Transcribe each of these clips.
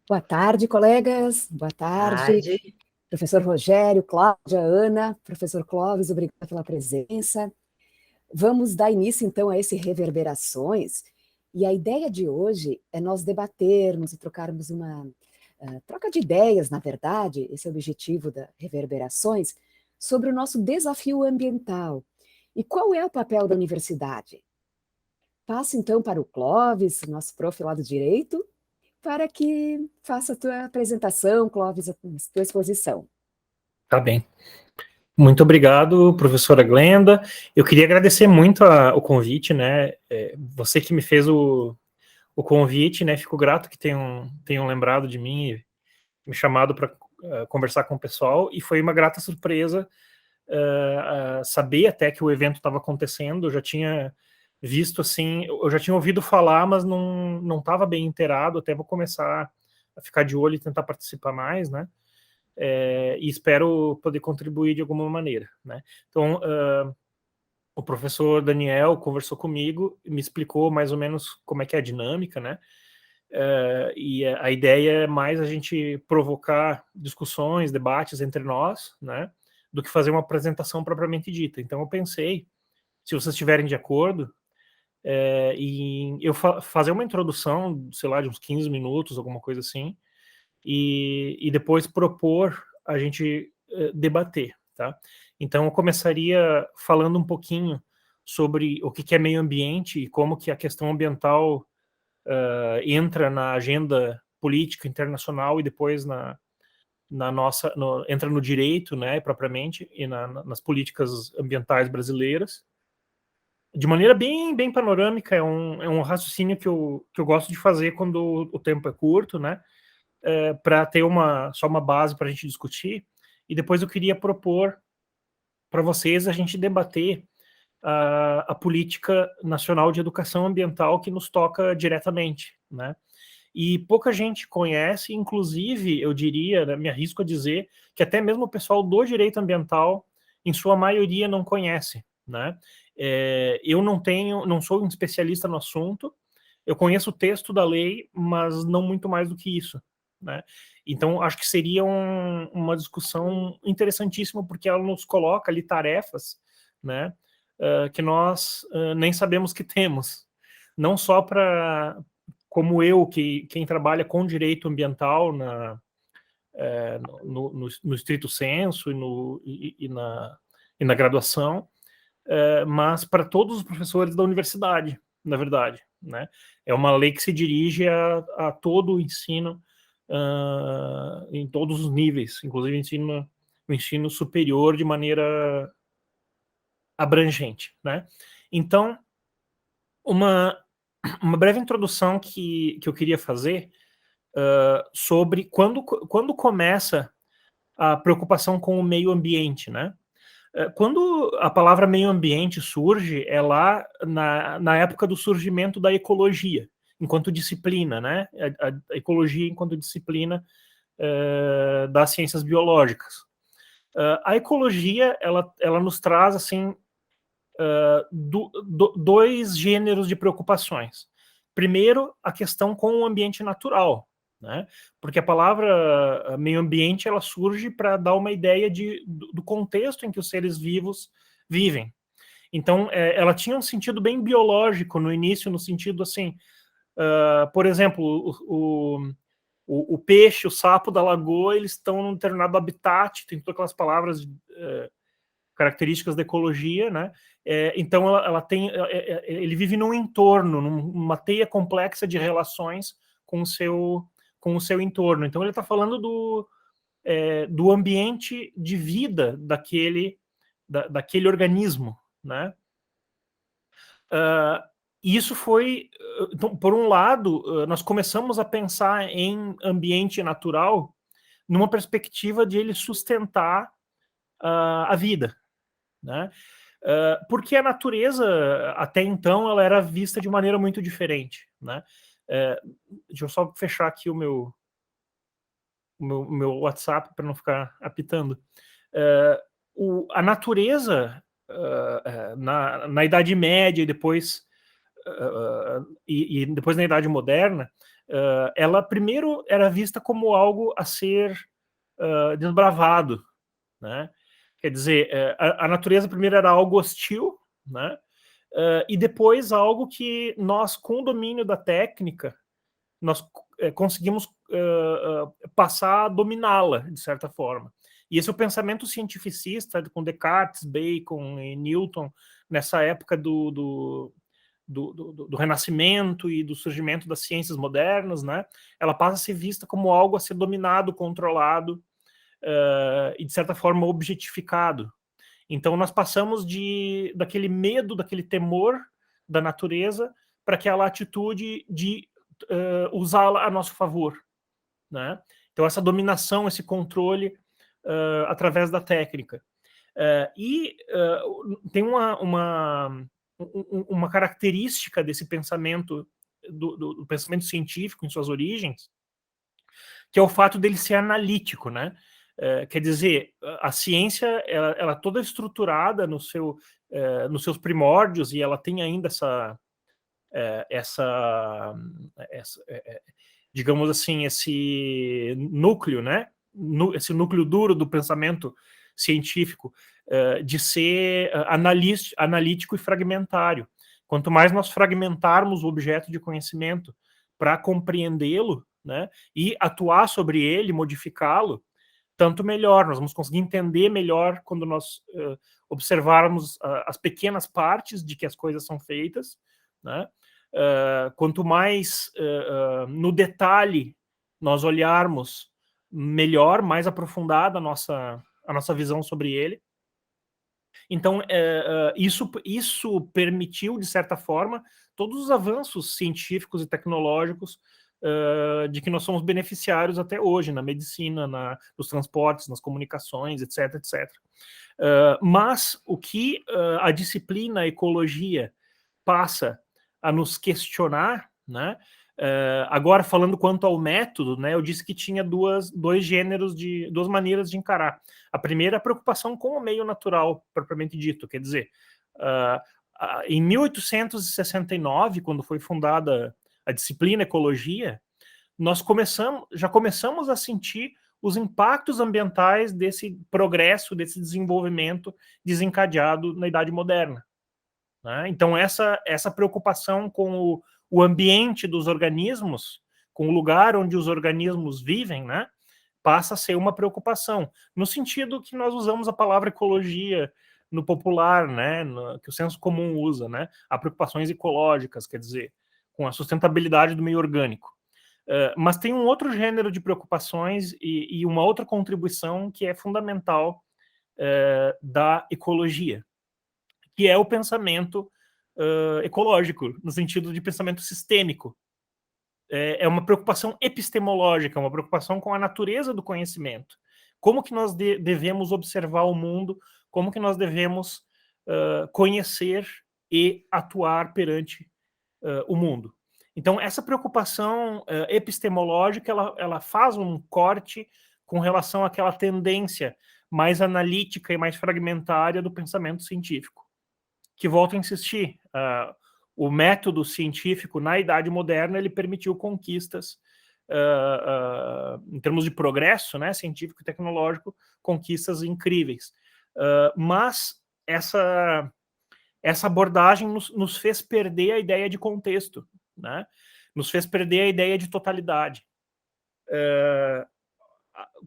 Boa tarde, colegas. Boa tarde. Tarde. Professor Rogério, Cláudia, Ana, professor Clóvis, obrigada pela presença. Vamos dar início, então, a esse Reverberações. E a ideia de hoje é nós debatermos e trocarmos uma troca de ideias, na verdade, esse é o objetivo da Reverberações, sobre o nosso desafio ambiental. E qual é o papel da universidade? Passo, então, para o Clóvis, nosso prof. Lá do direito, para que faça a tua apresentação, Clóvis, a tua exposição. Tá bem. Muito obrigado, professora Glenda. Eu queria agradecer muito o convite, né? Você que me fez o convite, né? Fico grato que tenham lembrado de mim e me chamado para conversar com o pessoal. E foi uma grata surpresa saber até que o evento estava acontecendo. Eu já tinha visto, assim, eu já tinha ouvido falar, mas não estava bem inteirado. Até vou começar a ficar de olho e tentar participar mais, né? E espero poder contribuir de alguma maneira, né? Então, o professor Daniel conversou comigo, me explicou mais ou menos como é que é a dinâmica, né? E a ideia é mais a gente provocar discussões, debates entre nós, né? Do que fazer uma apresentação propriamente dita. Então, eu pensei, se vocês estiverem de acordo, em eu fazer uma introdução, sei lá, de uns 15 minutos, alguma coisa assim, e depois propor a gente debater, tá? Então eu começaria falando um pouquinho sobre o que é meio ambiente e como que a questão ambiental entra na agenda política internacional e depois entra no direito, né, propriamente, e nas políticas ambientais brasileiras. De maneira bem panorâmica, é um raciocínio que eu gosto de fazer quando o tempo é curto, né? Para ter só uma base para a gente discutir, e depois eu queria propor para vocês a gente debater a política nacional de educação ambiental que nos toca diretamente, né? E pouca gente conhece, inclusive, eu diria, né, me arrisco a dizer, que até mesmo o pessoal do direito ambiental, em sua maioria, não conhece, né? Eu não sou um especialista no assunto, eu conheço o texto da lei, mas não muito mais do que isso, né? Então, acho que seria uma discussão interessantíssima, porque ela nos coloca ali tarefas, né, que nós nem sabemos que temos. Não só para, como quem trabalha com direito ambiental no estrito senso e na graduação, mas para todos os professores da universidade, na verdade, né? É uma lei que se dirige a todo o ensino, em todos os níveis, inclusive o ensino superior de maneira abrangente, né? Então, uma breve introdução que eu queria fazer sobre quando começa a preocupação com o meio ambiente, né? Quando a palavra meio ambiente surge, é lá na época do surgimento da ecologia, enquanto disciplina, né? A ecologia enquanto disciplina das ciências biológicas. A ecologia, ela nos traz, assim, dois gêneros de preocupações. Primeiro, a questão com o ambiente natural, né? Porque a palavra meio ambiente ela surge para dar uma ideia do contexto em que os seres vivos vivem. Então, ela tinha um sentido bem biológico no início, no sentido assim, por exemplo, o peixe, o sapo da lagoa, eles estão num determinado habitat, tem todas aquelas palavras características da ecologia, né? Então ela tem, ele vive num entorno, numa teia complexa de relações com o seu entorno. Então ele está falando do ambiente de vida daquele organismo, né? Isso foi, então, por um lado, nós começamos a pensar em ambiente natural numa perspectiva de ele sustentar a vida, né? Porque a natureza, até então, ela era vista de maneira muito diferente, né? Deixa eu só fechar aqui o meu WhatsApp para não ficar apitando. A natureza na Idade Média e depois, e depois na Idade Moderna, ela primeiro era vista como algo a ser desbravado, né? Quer dizer, a natureza primeiro era algo hostil, né? E depois algo que nós, com o domínio da técnica, nós conseguimos passar a dominá-la, de certa forma. E esse é o pensamento cientificista, com Descartes, Bacon e Newton, nessa época do Renascimento e do surgimento das ciências modernas, né? Ela passa a ser vista como algo a ser dominado, controlado e, de certa forma, objetificado. Então, nós passamos daquele medo, daquele temor da natureza para aquela atitude de usá-la a nosso favor, né? Então, essa dominação, esse controle através da técnica. Tem uma característica desse pensamento, do pensamento científico em suas origens, que é o fato dele ser analítico, né? Quer dizer, a ciência ela é toda estruturada nos seus primórdios, e ela tem ainda digamos assim, esse núcleo, né? Esse núcleo duro do pensamento científico, de ser analítico e fragmentário. Quanto mais nós fragmentarmos o objeto de conhecimento para compreendê-lo, né, e atuar sobre ele, modificá-lo, tanto melhor. Nós vamos conseguir entender melhor quando nós observarmos as pequenas partes de que as coisas são feitas, né? Quanto mais no detalhe nós olharmos, melhor, mais aprofundada a nossa visão sobre ele. Então, isso permitiu, de certa forma, todos os avanços científicos e tecnológicos de que nós somos beneficiários até hoje, na medicina, nos transportes, nas comunicações, etc, etc. Mas o que a disciplina a ecologia passa a nos questionar, né? Agora, falando quanto ao método, né, eu disse que tinha duas maneiras de encarar. A primeira é a preocupação com o meio natural, propriamente dito, quer dizer, em 1869, quando foi fundada a disciplina ecologia, já começamos a sentir os impactos ambientais desse progresso, desse desenvolvimento desencadeado na Idade Moderna, né? Então, essa preocupação com o ambiente dos organismos, com o lugar onde os organismos vivem, né, passa a ser uma preocupação, no sentido que nós usamos a palavra ecologia no popular, né, que o senso comum usa, né, há preocupações ecológicas, quer dizer, com a sustentabilidade do meio orgânico. Mas tem um outro gênero de preocupações e uma outra contribuição que é fundamental da ecologia, que é o pensamento ecológico, no sentido de pensamento sistêmico. É uma preocupação epistemológica, uma preocupação com a natureza do conhecimento. Como que nós devemos observar o mundo, como que nós devemos conhecer e atuar perante o mundo. Então, essa preocupação epistemológica, ela faz um corte com relação àquela tendência mais analítica e mais fragmentária do pensamento científico, que, volto a insistir, o método científico na Idade Moderna ele permitiu conquistas, em termos de progresso, né, científico e tecnológico, conquistas incríveis. Mas essa abordagem nos fez perder a ideia de contexto, né? Nos fez perder a ideia de totalidade.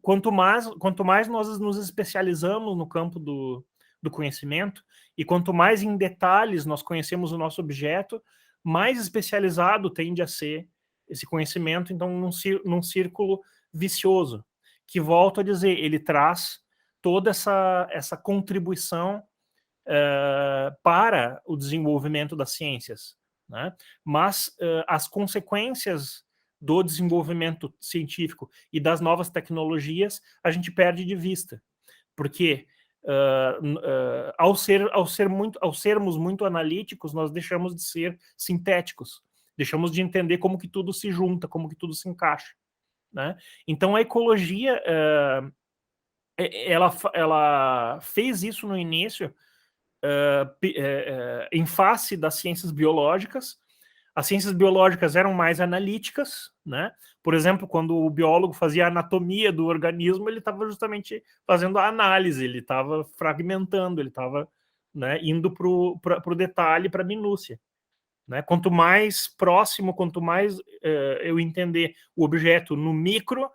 Quanto mais nós nos especializamos no campo do conhecimento, e quanto mais em detalhes nós conhecemos o nosso objeto, mais especializado tende a ser esse conhecimento, então num círculo vicioso, que, volto a dizer, ele traz toda essa contribuição para o desenvolvimento das ciências, né? Mas as consequências do desenvolvimento científico e das novas tecnologias a gente perde de vista, porque ao sermos muito analíticos, nós deixamos de ser sintéticos, deixamos de entender como que tudo se junta, como que tudo se encaixa, né? Então a ecologia ela fez isso no início em face das ciências biológicas. As ciências biológicas eram mais analíticas, né? Por exemplo, quando o biólogo fazia a anatomia do organismo, ele estava justamente fazendo a análise, ele estava fragmentando, ele estava, né, indo para o detalhe, para a minúcia. Né? Quanto mais próximo, quanto mais eu entender o objeto no micro,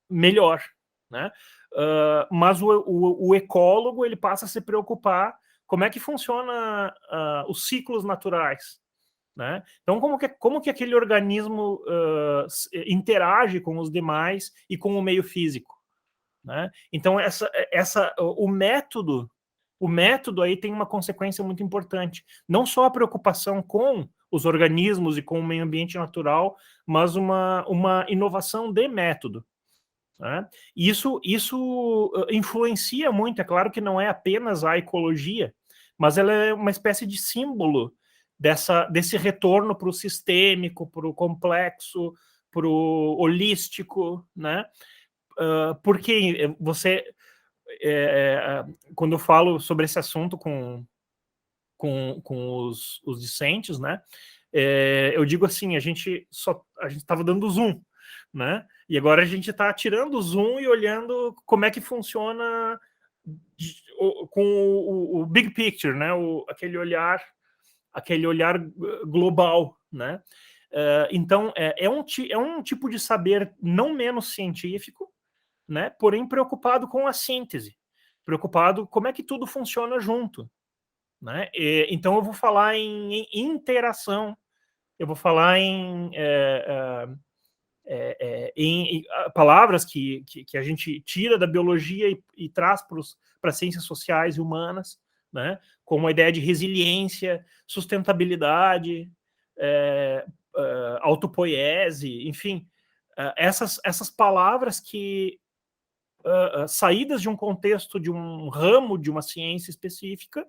melhor. Né? Mas o ecólogo ele passa a se preocupar como é que funciona os ciclos naturais. Né? Então, como que aquele organismo interage com os demais e com o meio físico? Né? Então, o método aí tem uma consequência muito importante. Não só a preocupação com os organismos e com o meio ambiente natural, mas uma inovação de método. Né? Isso influencia muito. É claro que não é apenas a ecologia, mas ela é uma espécie de símbolo desse retorno para o sistêmico, para o complexo, para o holístico, né? Porque quando eu falo sobre esse assunto com os discentes, né? Eu digo assim, a gente estava dando zoom, né? E agora a gente está tirando o zoom e olhando como é que funciona com o big picture, né? Aquele olhar global, né? Então é um tipo de saber não menos científico, né? Porém preocupado com a síntese, preocupado como é que tudo funciona junto, né? Então eu vou falar em interação, eu vou falar em palavras que a gente tira da biologia e traz para as ciências sociais e humanas, né? Como a ideia de resiliência, sustentabilidade, autopoiese, enfim, essas palavras que saídas de um contexto, de um ramo de uma ciência específica,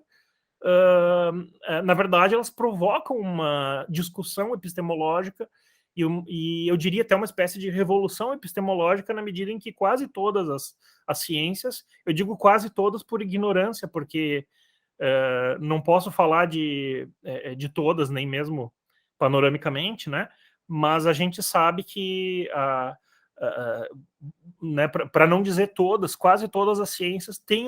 na verdade, elas provocam uma discussão epistemológica e eu diria até uma espécie de revolução epistemológica na medida em que quase todas as ciências, eu digo quase todas por ignorância, porque não posso falar de todas, nem mesmo panoramicamente, né? Mas a gente sabe que, né, para não dizer todas, quase todas as ciências têm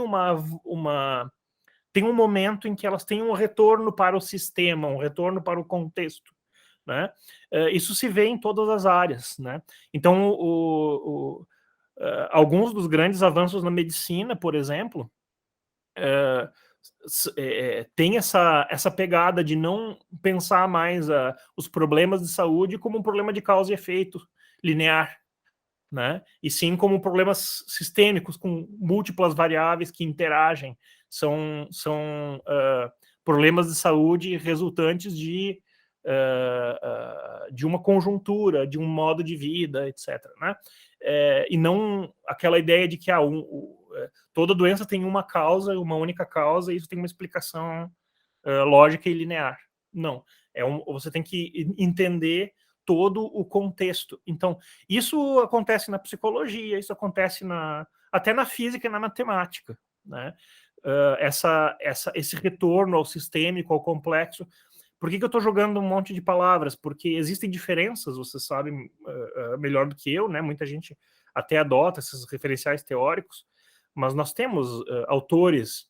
tem um momento em que elas têm um retorno para o sistema, um retorno para o contexto. Né? Isso se vê em todas as áreas. Né? Então, alguns dos grandes avanços na medicina, por exemplo, tem essa pegada de não pensar mais os problemas de saúde como um problema de causa e efeito linear, né? E sim como problemas sistêmicos com múltiplas variáveis que interagem, são problemas de saúde resultantes de uma conjuntura, de um modo de vida, etc. Né? E não aquela ideia de que toda doença tem uma causa, uma única causa, e isso tem uma explicação lógica e linear. Não. Você tem que entender todo o contexto. Então, isso acontece na psicologia, isso acontece até na física e na matemática. Né? Esse retorno ao sistêmico, ao complexo. Por que eu estou jogando um monte de palavras? Porque existem diferenças, vocês sabem melhor do que eu, né? Muita gente até adota esses referenciais teóricos, mas nós temos autores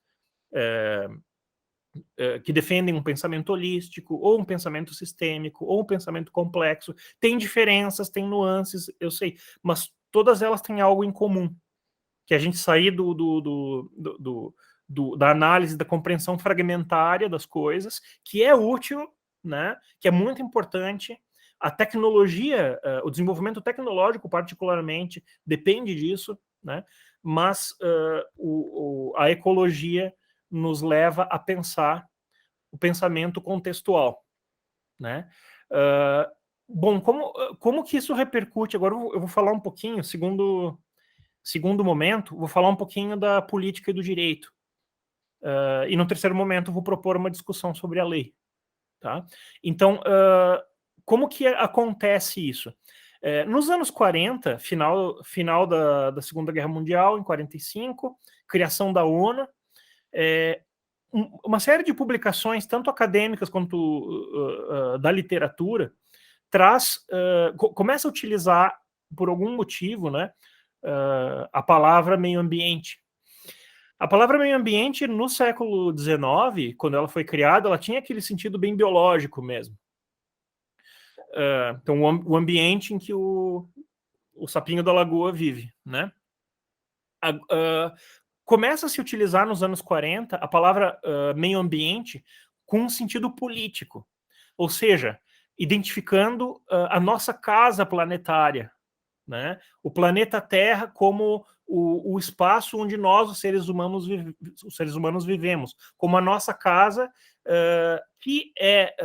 que defendem um pensamento holístico, ou um pensamento sistêmico, ou um pensamento complexo. Tem diferenças, tem nuances, eu sei, mas todas elas têm algo em comum, que a gente sair da análise, da compreensão fragmentária das coisas, que é útil, né, que é muito importante. A tecnologia, o desenvolvimento tecnológico particularmente, depende disso, né, mas a ecologia nos leva a pensar o pensamento contextual, né? Bom, como que isso repercute? Agora eu vou falar um pouquinho, segundo momento, vou falar um pouquinho da política e do direito. E no terceiro momento vou propor uma discussão sobre a lei. Tá? Então, como que acontece isso? Nos anos 40, final da Segunda Guerra Mundial, em 45, criação da ONU, uma série de publicações, tanto acadêmicas quanto da literatura, começa a utilizar, por algum motivo, né, a palavra meio ambiente. A palavra meio ambiente, no século XIX, quando ela foi criada, ela tinha aquele sentido bem biológico mesmo. Então, o ambiente em que o sapinho da lagoa vive, né? Começa a se utilizar nos anos 40 a palavra meio ambiente com um sentido político, ou seja, identificando a nossa casa planetária, né? O planeta Terra como o espaço onde nós, os seres humanos vivemos, como a nossa casa, que é,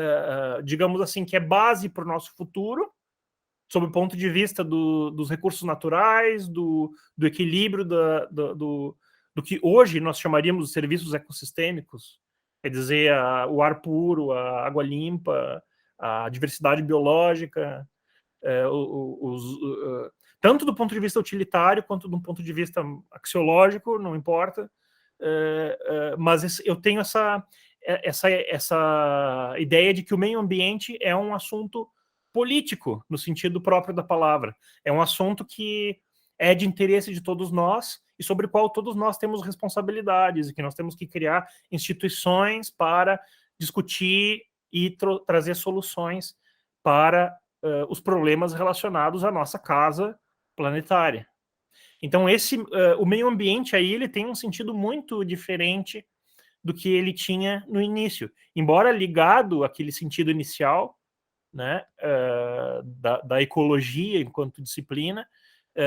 digamos assim, que é base para o nosso futuro, sob o ponto de vista dos recursos naturais, do equilíbrio do que hoje nós chamaríamos de serviços ecossistêmicos, quer dizer, o ar puro, a água limpa, a diversidade biológica, tanto do ponto de vista utilitário quanto do ponto de vista axiológico, não importa, mas eu tenho essa ideia de que o meio ambiente é um assunto político, no sentido próprio da palavra. É um assunto que é de interesse de todos nós e sobre o qual todos nós temos responsabilidades e que nós temos que criar instituições para discutir e trazer soluções para os problemas relacionados à nossa casa planetária. Então, o meio ambiente aí ele tem um sentido muito diferente do que ele tinha no início. Embora ligado àquele sentido inicial, né, da ecologia enquanto disciplina,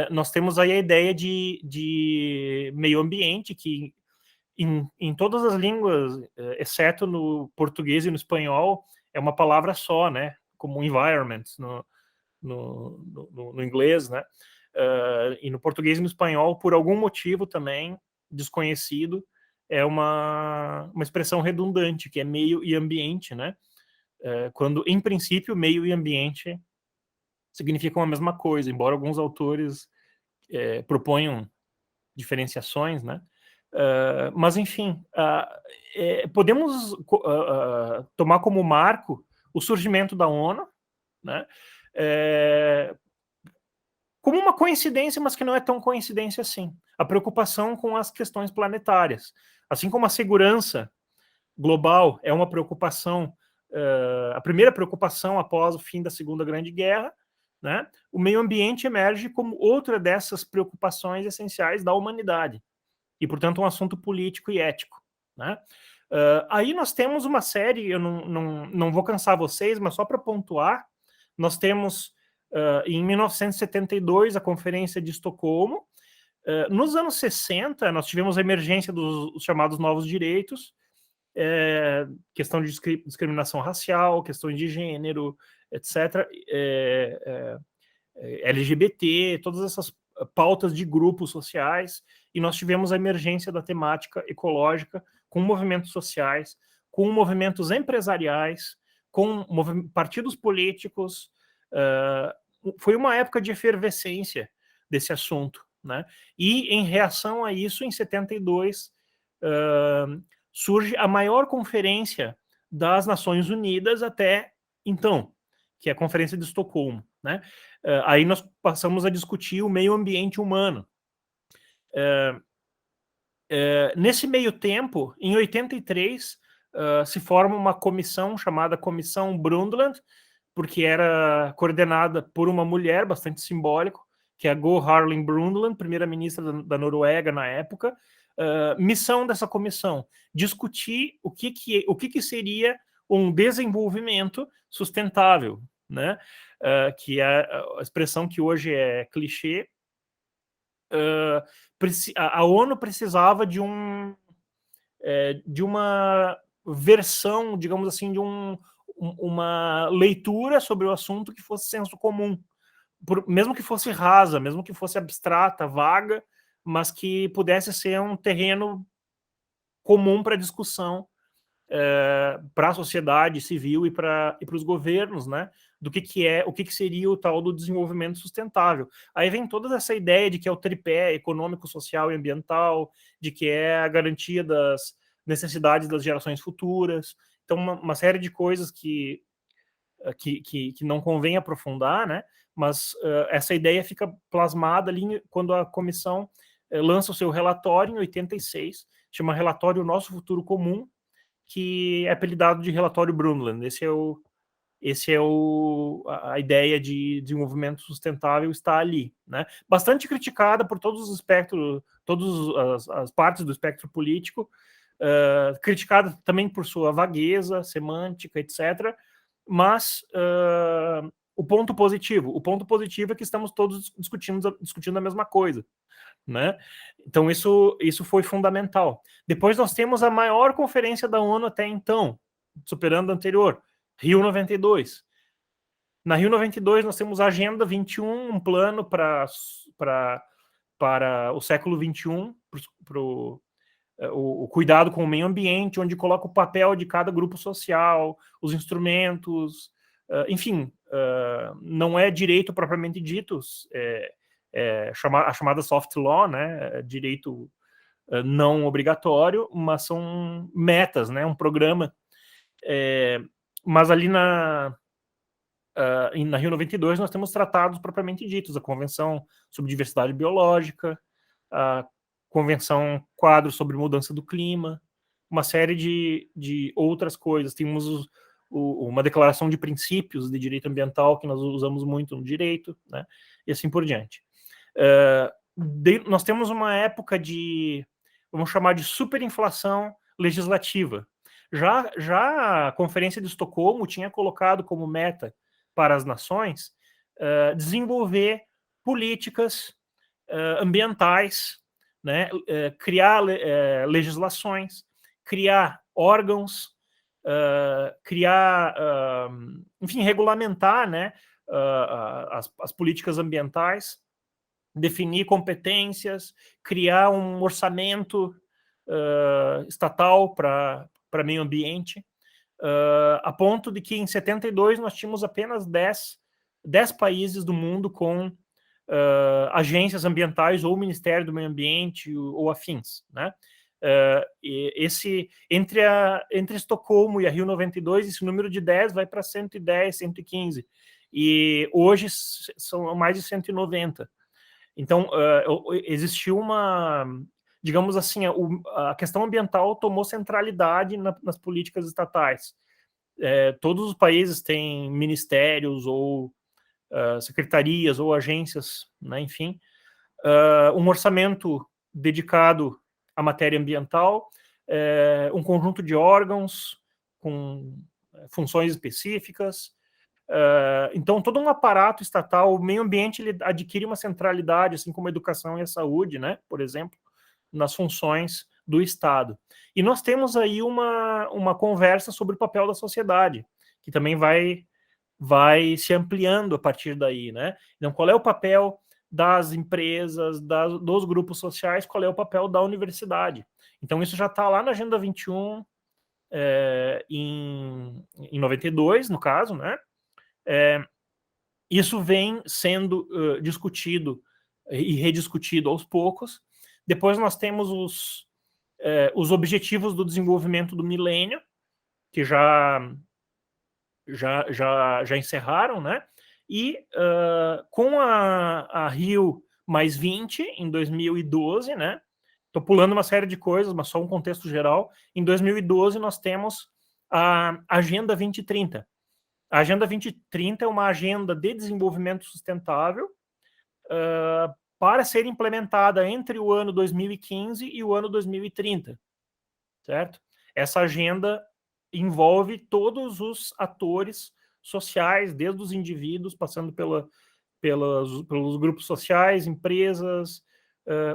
nós temos aí a ideia de meio ambiente, que em todas as línguas, exceto no português e no espanhol, é uma palavra só, né, como environment no inglês, né, e no português e no espanhol, por algum motivo também desconhecido, é uma expressão redundante, que é meio e ambiente, né, quando, em princípio, meio e ambiente significam a mesma coisa, embora alguns autores proponham diferenciações, né? Mas, enfim, podemos tomar como marco o surgimento da ONU, né? Como uma coincidência, mas que não é tão coincidência assim. A preocupação com as questões planetárias. Assim como a segurança global é uma preocupação, a primeira preocupação após o fim da Segunda Grande Guerra, né? O meio ambiente emerge como outra dessas preocupações essenciais da humanidade e, portanto, um assunto político e ético, né? Aí nós temos uma série, eu não vou cansar vocês, mas só para pontuar, nós temos, em 1972, a Conferência de Estocolmo. Nos anos 60, nós tivemos a emergência dos chamados novos direitos, questão de discriminação racial, questões de gênero, etc., LGBT, todas essas pautas de grupos sociais, e nós tivemos a emergência da temática ecológica com movimentos sociais, com movimentos empresariais, com partidos políticos. Foi uma época de efervescência desse assunto, né? E, em reação a isso, em 72, surge a maior conferência das Nações Unidas até então, que é a Conferência de Estocolmo, né? Aí nós passamos a discutir o meio ambiente humano. Nesse meio tempo, em 83, se forma uma comissão chamada Comissão Brundtland, porque era coordenada por uma mulher, bastante simbólico, que é a Gro Harlem Brundtland, primeira-ministra da Noruega na época. Missão dessa comissão: discutir o que seria um desenvolvimento sustentável, né? Que é a expressão que hoje é clichê. A ONU precisava de uma versão, digamos assim, de uma leitura sobre o assunto que fosse senso comum, mesmo que fosse rasa, mesmo que fosse abstrata, vaga, mas que pudesse ser um terreno comum para discussão para a sociedade civil e para os governos, né, do que seria o tal do desenvolvimento sustentável. Aí vem toda essa ideia de que é o tripé econômico, social e ambiental, de que é a garantia necessidades das gerações futuras. Então, uma série de coisas que não convém aprofundar, né? Mas essa ideia fica plasmada ali quando a comissão lança o seu relatório em 86, chama Relatório Nosso Futuro Comum, que é apelidado de Relatório Brundtland. A ideia de desenvolvimento sustentável está ali, né? Bastante criticada por todos os espectros, todas as partes do espectro político, criticada também por sua vagueza semântica, etc. Mas o ponto positivo é que estamos todos discutindo a mesma coisa, né? Então isso foi fundamental. Depois nós temos a maior conferência da ONU até então, superando a anterior, Rio 92. Na Rio 92 nós temos a Agenda 21, um plano para o século 21, para o cuidado com o meio ambiente, onde coloca o papel de cada grupo social, os instrumentos, enfim, não é direito propriamente dito, a chamada soft law, né, direito não obrigatório, mas são metas, né, um programa. Mas ali na Rio 92 nós temos tratados propriamente ditos, a Convenção sobre Diversidade Biológica, a Convenção Quadro sobre Mudança do Clima, uma série de outras coisas. Temos uma declaração de princípios de direito ambiental que nós usamos muito no direito, né? E assim por diante. Nós temos uma época vamos chamar de superinflação legislativa. Já a Conferência de Estocolmo tinha colocado como meta para as nações desenvolver políticas ambientais, né, criar legislações, criar órgãos, enfim, regulamentar, né, as políticas ambientais, definir competências, criar um orçamento estatal para meio ambiente, a ponto de que em 72 nós tínhamos apenas 10 países do mundo com agências ambientais ou Ministério do Meio Ambiente ou afins, né? Entre Estocolmo e a Rio 92, esse número de 10 vai para 110, 115, e hoje são mais de 190. Então, existiu digamos assim, a questão ambiental tomou centralidade nas políticas estatais. Todos os países têm ministérios ou secretarias ou agências, né, enfim, um orçamento dedicado à matéria ambiental, um conjunto de órgãos com funções específicas. Então, todo um aparato estatal, o meio ambiente ele adquire uma centralidade, assim como a educação e a saúde, né, por exemplo, nas funções do Estado. E nós temos aí uma conversa sobre o papel da sociedade, que também vai se ampliando a partir daí, né? Então, qual é o papel das empresas, dos grupos sociais, qual é o papel da universidade? Então, isso já está lá na Agenda 21, em 92, no caso, né? Isso vem sendo discutido e rediscutido aos poucos. Depois nós temos os objetivos do desenvolvimento do milênio, que já encerraram, né? E com a Rio mais 20, em 2012, né? Estou pulando uma série de coisas, mas só um contexto geral. Em 2012, nós temos a Agenda 2030. A Agenda 2030 é uma agenda de desenvolvimento sustentável para ser implementada entre o ano 2015 e o ano 2030, certo? Essa agenda envolve todos os atores sociais, desde os indivíduos, passando pelos grupos sociais, empresas,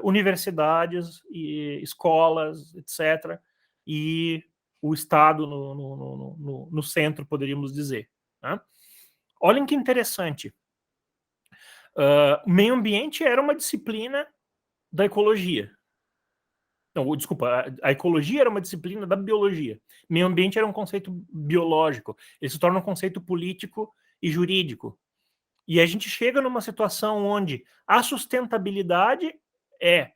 universidades, e escolas, etc., e o Estado no centro, poderíamos dizer, né? Olhem que interessante. O meio ambiente era uma disciplina da ecologia. Não, desculpa, a ecologia era uma disciplina da biologia. Meio ambiente era um conceito biológico. Ele se torna um conceito político e jurídico. E a gente chega numa situação onde a sustentabilidade é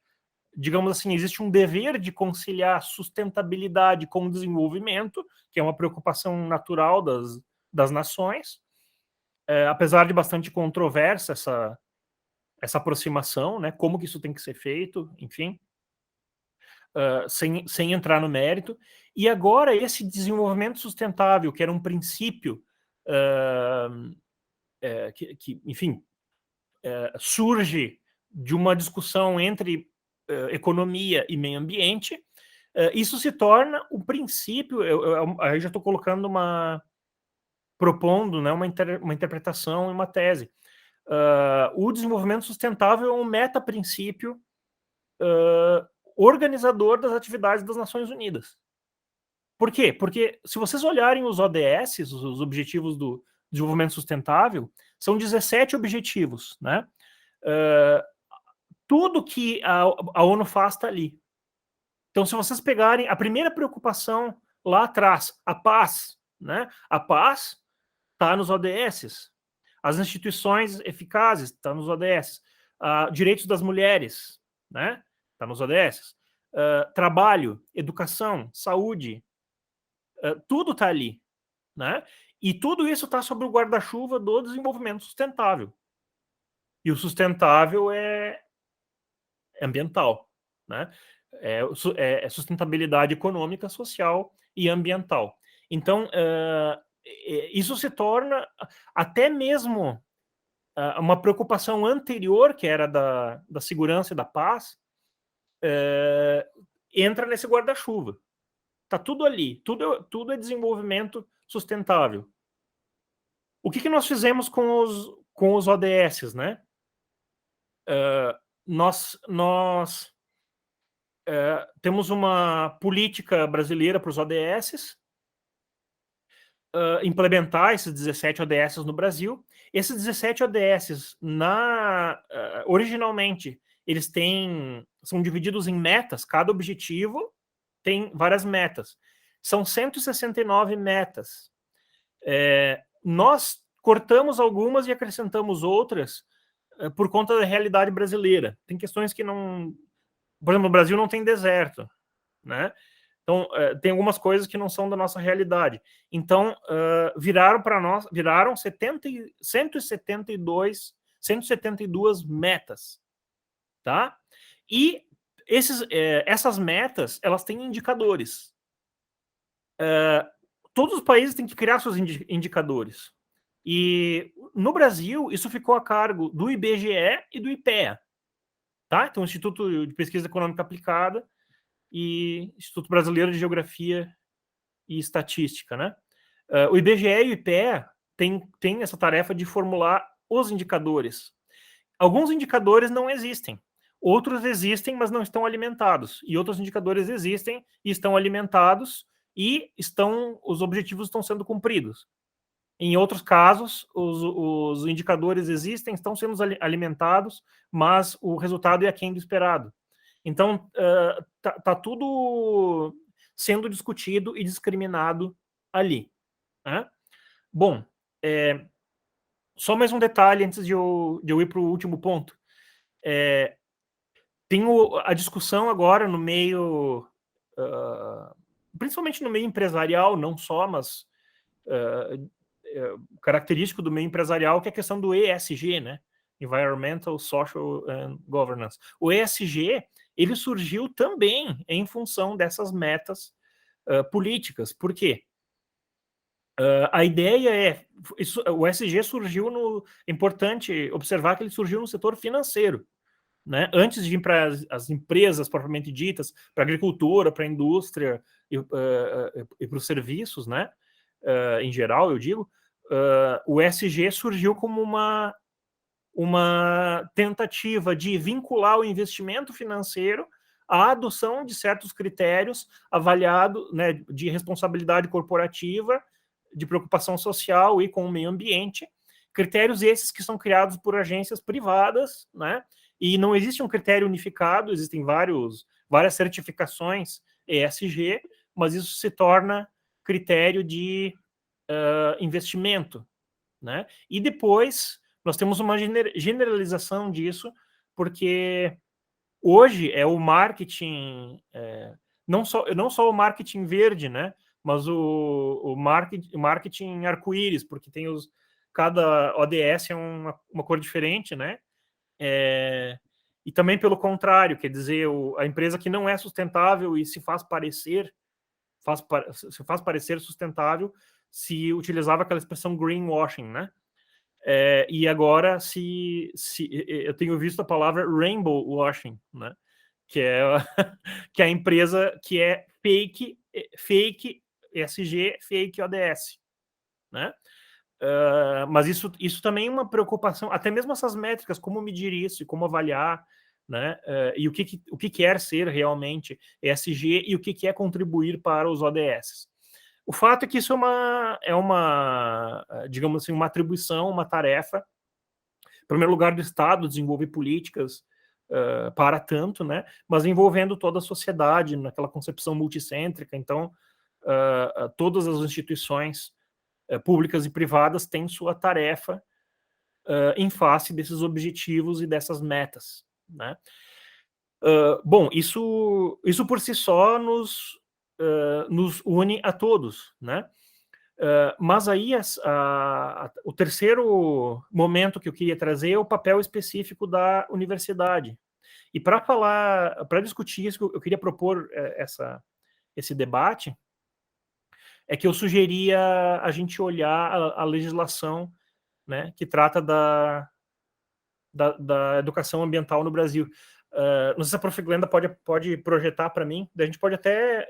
digamos assim, existe um dever de conciliar sustentabilidade com desenvolvimento, que é uma preocupação natural das nações, apesar de bastante controversa essa aproximação, né? Como que isso tem que ser feito, enfim, sem entrar no mérito. E agora esse desenvolvimento sustentável, que era um princípio que, enfim, surge de uma discussão entre economia e meio ambiente, isso se torna o princípio. Eu já estou colocando propondo, né, uma interpretação e uma tese. O desenvolvimento sustentável é um meta-princípio organizador das atividades das Nações Unidas. Por quê? Porque se vocês olharem os ODS, os Objetivos do Desenvolvimento Sustentável, são 17 objetivos, né? Tudo que a ONU faz está ali. Então, se vocês pegarem a primeira preocupação lá atrás, a paz, né? A paz está nos ODS. As instituições eficazes está nos ODS. Direitos das mulheres, né? Está nos ODS. Trabalho, educação, saúde, tudo está ali, né? E tudo isso está sob o guarda-chuva do desenvolvimento sustentável. E o sustentável é ambiental, né? É sustentabilidade econômica, social e ambiental. Então, isso se torna até mesmo uma preocupação anterior, que era da segurança e da paz, entra nesse guarda-chuva. Está tudo ali, tudo é desenvolvimento sustentável. O que nós fizemos com os ODS, né? Nós temos uma política brasileira para os ODS, implementar esses 17 ODS no Brasil. Esses 17 ODS, originalmente, eles são divididos em metas, cada objetivo tem várias metas. São 169 metas. Nós cortamos algumas e acrescentamos outras por conta da realidade brasileira. Tem questões que não... Por exemplo, no Brasil não tem deserto, né? Então, tem algumas coisas que não são da nossa realidade. Então, viraram 172 metas, tá? E essas metas, elas têm indicadores. Todos os países têm que criar seus indicadores. E no Brasil, isso ficou a cargo do IBGE e do IPEA, tá? Então, o Instituto de Pesquisa Econômica Aplicada e Instituto Brasileiro de Geografia e Estatística, né? O IBGE e o IPEA têm essa tarefa de formular os indicadores. Alguns indicadores não existem, outros existem, mas não estão alimentados, e outros indicadores existem e estão alimentados, e os objetivos estão sendo cumpridos. Em outros casos, os indicadores existem, estão sendo alimentados, mas o resultado é aquém do esperado. Então, tá tudo sendo discutido e discriminado ali, né? Bom, só mais um detalhe antes de eu ir para o último ponto. Tem a discussão agora no meio, principalmente no meio empresarial, não só, mas característico do meio empresarial, que é a questão do ESG, né? Environmental, Social and Governance. O ESG, ele surgiu também em função dessas metas políticas. Por quê? A ideia o ESG surgiu é importante observar que ele surgiu no setor financeiro, né? Antes de ir para as empresas propriamente ditas, para a agricultura, para a indústria e para os serviços, né? Em geral, eu digo, o ESG surgiu como uma tentativa de vincular o investimento financeiro à adoção de certos critérios avaliados, né, de responsabilidade corporativa, de preocupação social e com o meio ambiente, critérios esses que são criados por agências privadas, né, e não existe um critério unificado, existem várias certificações ESG, mas isso se torna critério de investimento, né? E depois nós temos uma generalização disso, porque Hoje é o marketing, não só o marketing verde, né? Mas o marketing arco-íris, porque tem cada ODS é uma cor diferente, né? E também pelo contrário, quer dizer, a empresa que não é sustentável e se faz parecer sustentável, se utilizava aquela expressão greenwashing, né? E agora eu tenho visto a palavra rainbow washing, né? Que é que é a empresa que é fake ESG, fake ODS, né? Mas isso também é uma preocupação, até mesmo essas métricas, como medir isso e como avaliar, né? E o que quer ser realmente ESG e o que quer contribuir para os ODS. O fato é que isso é uma, digamos assim, uma atribuição, uma tarefa, em primeiro lugar, do Estado desenvolver políticas para tanto, né? Mas envolvendo toda a sociedade naquela concepção multicêntrica. Então, todas as instituições públicas e privadas têm sua tarefa em face desses objetivos e dessas metas, né? Bom, isso por si só nos une a todos, né? Mas aí o terceiro momento que eu queria trazer é o papel específico da universidade. E para discutir isso, eu queria propor esse debate, é que eu sugeria a gente olhar a legislação, né, que trata da educação ambiental no Brasil. Não sei se a Prof. Glenda pode projetar para mim, a gente pode até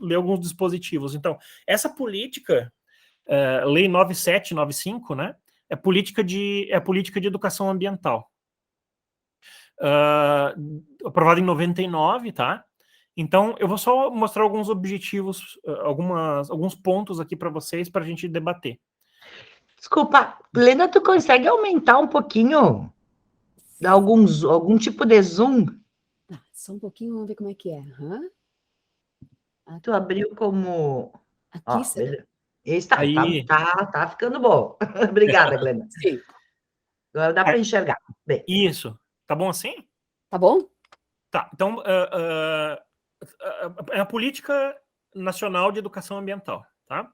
ler alguns dispositivos. Então, essa política, Lei 9795, né, é política de educação ambiental. Aprovada em 99, tá? Então, eu vou só mostrar alguns objetivos, alguns pontos aqui para vocês, para a gente debater. Desculpa, Glenda, tu consegue aumentar um pouquinho? Dar algum tipo de zoom? Só um pouquinho, vamos ver como é que é. Tu abriu como... Aqui, será? Está, Aí... tá ficando bom. Obrigada, Glenda. Sim. Agora dá para enxergar. Bem. Isso. Tá bom assim? Tá bom? Tá. Então, é a Política Nacional de Educação Ambiental, tá?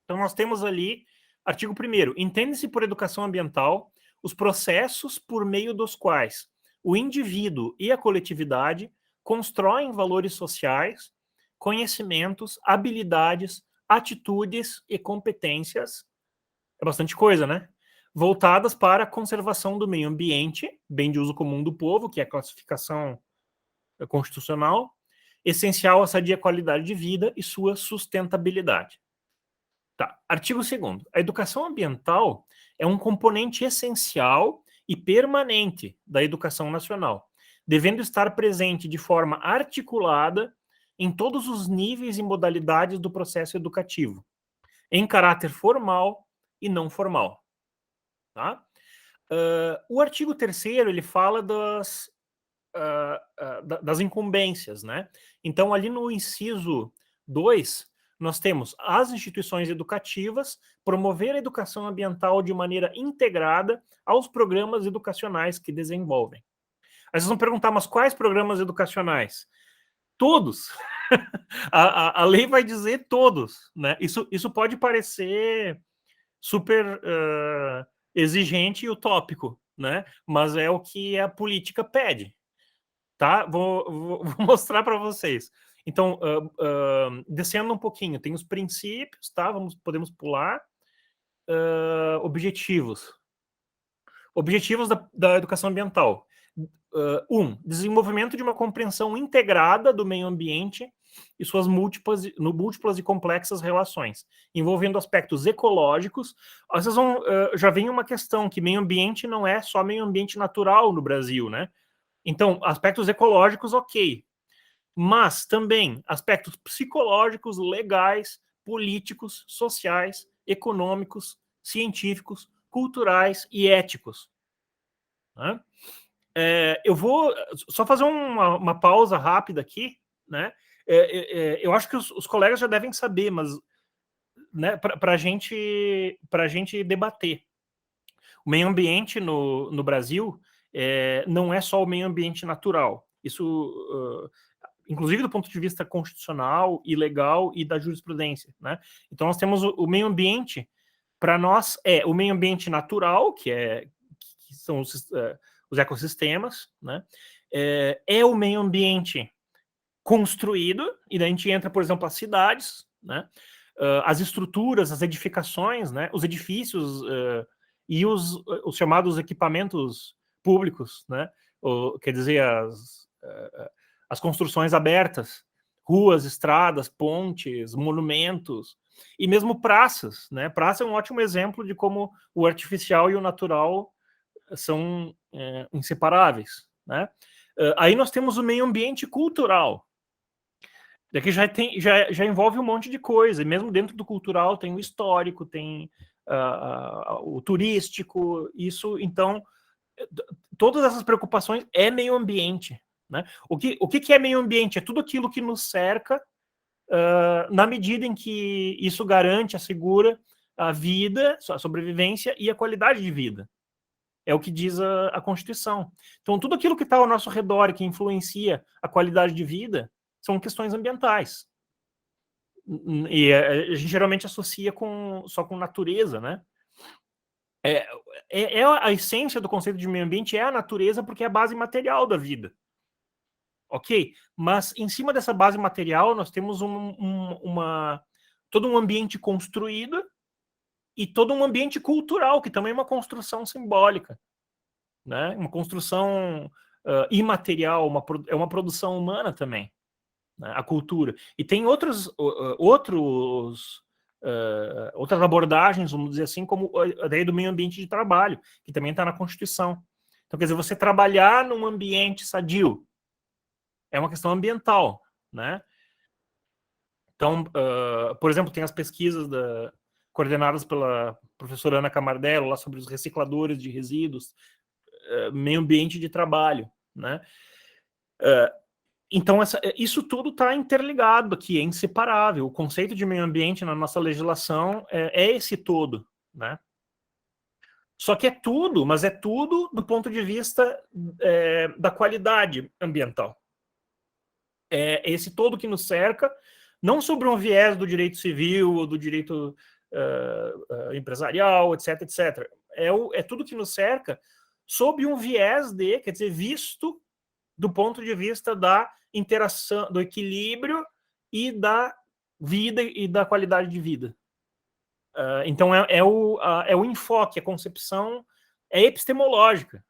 Então, nós temos ali, artigo 1º, entende-se por educação ambiental os processos por meio dos quais o indivíduo e a coletividade constroem valores sociais, conhecimentos, habilidades, atitudes e competências, é bastante coisa, né? Voltadas para a conservação do meio ambiente, bem de uso comum do povo, que é a classificação constitucional, essencial à sadia qualidade de vida e sua sustentabilidade. Tá. Artigo 2º. A educação ambiental é um componente essencial e permanente da educação nacional, devendo estar presente de forma articulada em todos os níveis e modalidades do processo educativo, em caráter formal e não formal. Tá? O artigo 3º, ele fala das incumbências, né? Então, ali no inciso 2, nós temos as instituições educativas promover a educação ambiental de maneira integrada aos programas educacionais que desenvolvem. Aí vocês vão perguntar, mas quais programas educacionais? Todos. A lei vai dizer todos, né? Isso pode parecer super exigente e utópico, né? Mas é o que a política pede, tá? Vou mostrar para vocês. Então, descendo um pouquinho, tem os princípios, tá? Podemos pular. Objetivos. Objetivos da educação ambiental. 1. Desenvolvimento de uma compreensão integrada do meio ambiente e suas múltiplas e complexas relações, envolvendo aspectos ecológicos. Vocês já vem uma questão que meio ambiente não é só meio ambiente natural no Brasil, né? Então, aspectos ecológicos, ok. Mas também aspectos psicológicos, legais, políticos, sociais, econômicos, científicos, culturais e éticos. Né? Eu vou só fazer uma pausa rápida aqui, né? Eu acho que os colegas já devem saber, mas né, para a gente debater. O meio ambiente no Brasil não é só o meio ambiente natural. Isso, inclusive do ponto de vista constitucional e legal e da jurisprudência, né? Então nós temos o meio ambiente, para nós, o meio ambiente natural, que são os ecossistemas, né? É o meio ambiente construído, e daí a gente entra, por exemplo, as cidades, né? As estruturas, as edificações, né? Os edifícios e os chamados equipamentos públicos, né? Quer dizer, as construções abertas, ruas, estradas, pontes, monumentos, e mesmo praças, né? Praça é um ótimo exemplo de como o artificial e o natural são inseparáveis, né? Aí nós temos o meio ambiente cultural. Daqui já envolve um monte de coisa, e mesmo dentro do cultural tem o histórico, tem o turístico, isso, então, todas essas preocupações é meio ambiente, né? O que é meio ambiente? É tudo aquilo que nos cerca, na medida em que isso garante, assegura a vida, a sobrevivência e a qualidade de vida. É o que diz a Constituição. Então, tudo aquilo que está ao nosso redor e que influencia a qualidade de vida são questões ambientais. E a gente geralmente associa só com natureza, né? A essência do conceito de meio ambiente é a natureza, porque é a base material da vida. Ok? Mas em cima dessa base material, nós temos todo um ambiente construído e todo um ambiente cultural, que também é uma construção simbólica, né? Uma construção imaterial, é uma produção humana também, né? A cultura. E tem outras abordagens, vamos dizer assim, como a ideia do meio ambiente de trabalho, que também está na Constituição. Então, quer dizer, você trabalhar num ambiente sadio é uma questão ambiental, né? Então, por exemplo, tem as pesquisas coordenadas pela professora Ana Camardello lá sobre os recicladores de resíduos, meio ambiente de trabalho, né? Então, isso tudo está interligado aqui, é inseparável. O conceito de meio ambiente na nossa legislação é esse todo, né? Só que mas é tudo do ponto de vista da qualidade ambiental. É esse todo que nos cerca, não sobre um viés do direito civil ou do direito empresarial, etc, etc. É tudo que nos cerca sob um viés quer dizer, visto do ponto de vista da interação, do equilíbrio e da vida e da qualidade de vida. Então é o enfoque, a concepção é epistemológica,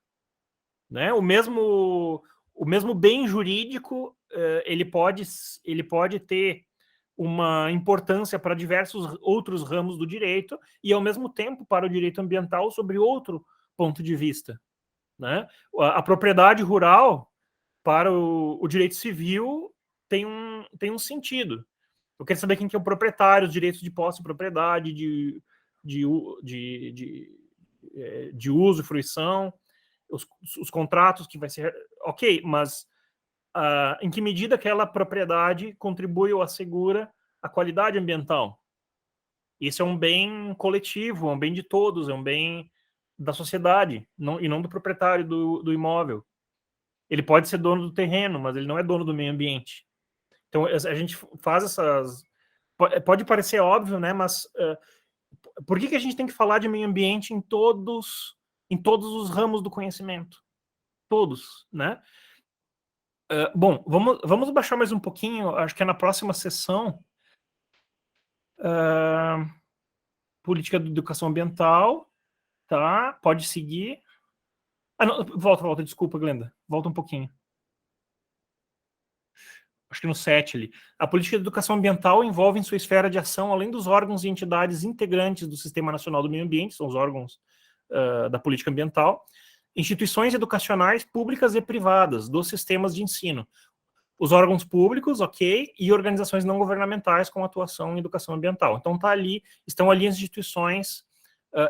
né? O mesmo bem jurídico ele pode ter uma importância para diversos outros ramos do direito e ao mesmo tempo para o direito ambiental sobre outro ponto de vista, né? A propriedade rural para o direito civil tem um sentido. Eu quero saber quem que é o proprietário, os direitos de posse e propriedade, de uso e fruição, os contratos que vai ser... Ok, mas em que medida aquela propriedade contribui ou assegura a qualidade ambiental? Isso é um bem coletivo, é um bem de todos, é um bem da sociedade, e não do proprietário do imóvel. Ele pode ser dono do terreno, mas ele não é dono do meio ambiente. Então, a gente faz essas... Pode parecer óbvio, né? Mas por que a gente tem que falar de meio ambiente em todos os ramos do conhecimento? Todos, né? Bom, vamos baixar mais um pouquinho, acho que é na próxima sessão. Política de educação ambiental, tá? Pode seguir. Não, volta, desculpa, Glenda. Volta um pouquinho. Acho que no 7 ali. A política de educação ambiental envolve em sua esfera de ação, além dos órgãos e entidades integrantes do Sistema Nacional do Meio Ambiente, são os órgãos da política ambiental, instituições educacionais públicas e privadas dos sistemas de ensino, os órgãos públicos, ok, e organizações não governamentais com atuação em educação ambiental. Então estão ali as instituições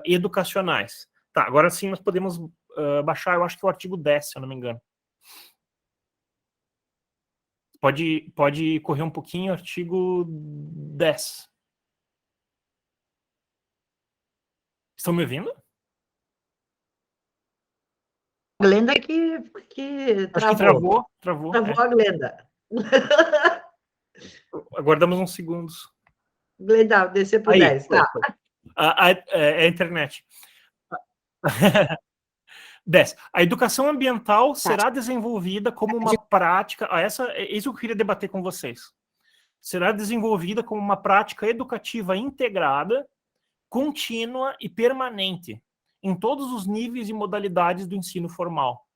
educacionais. Tá, agora sim nós podemos baixar, eu acho que é o artigo 10, se eu não me engano. Pode correr um pouquinho, artigo 10. Estão me ouvindo? A Glenda que Acho que travou. Travou a Glenda. Aguardamos uns segundos. Glenda, descer por Aí, 10, tá. É a internet. 10. A educação ambiental será desenvolvida como uma prática. Isso que eu queria debater com vocês. Será desenvolvida como uma prática educativa integrada, contínua e permanente, em todos os níveis e modalidades do ensino formal.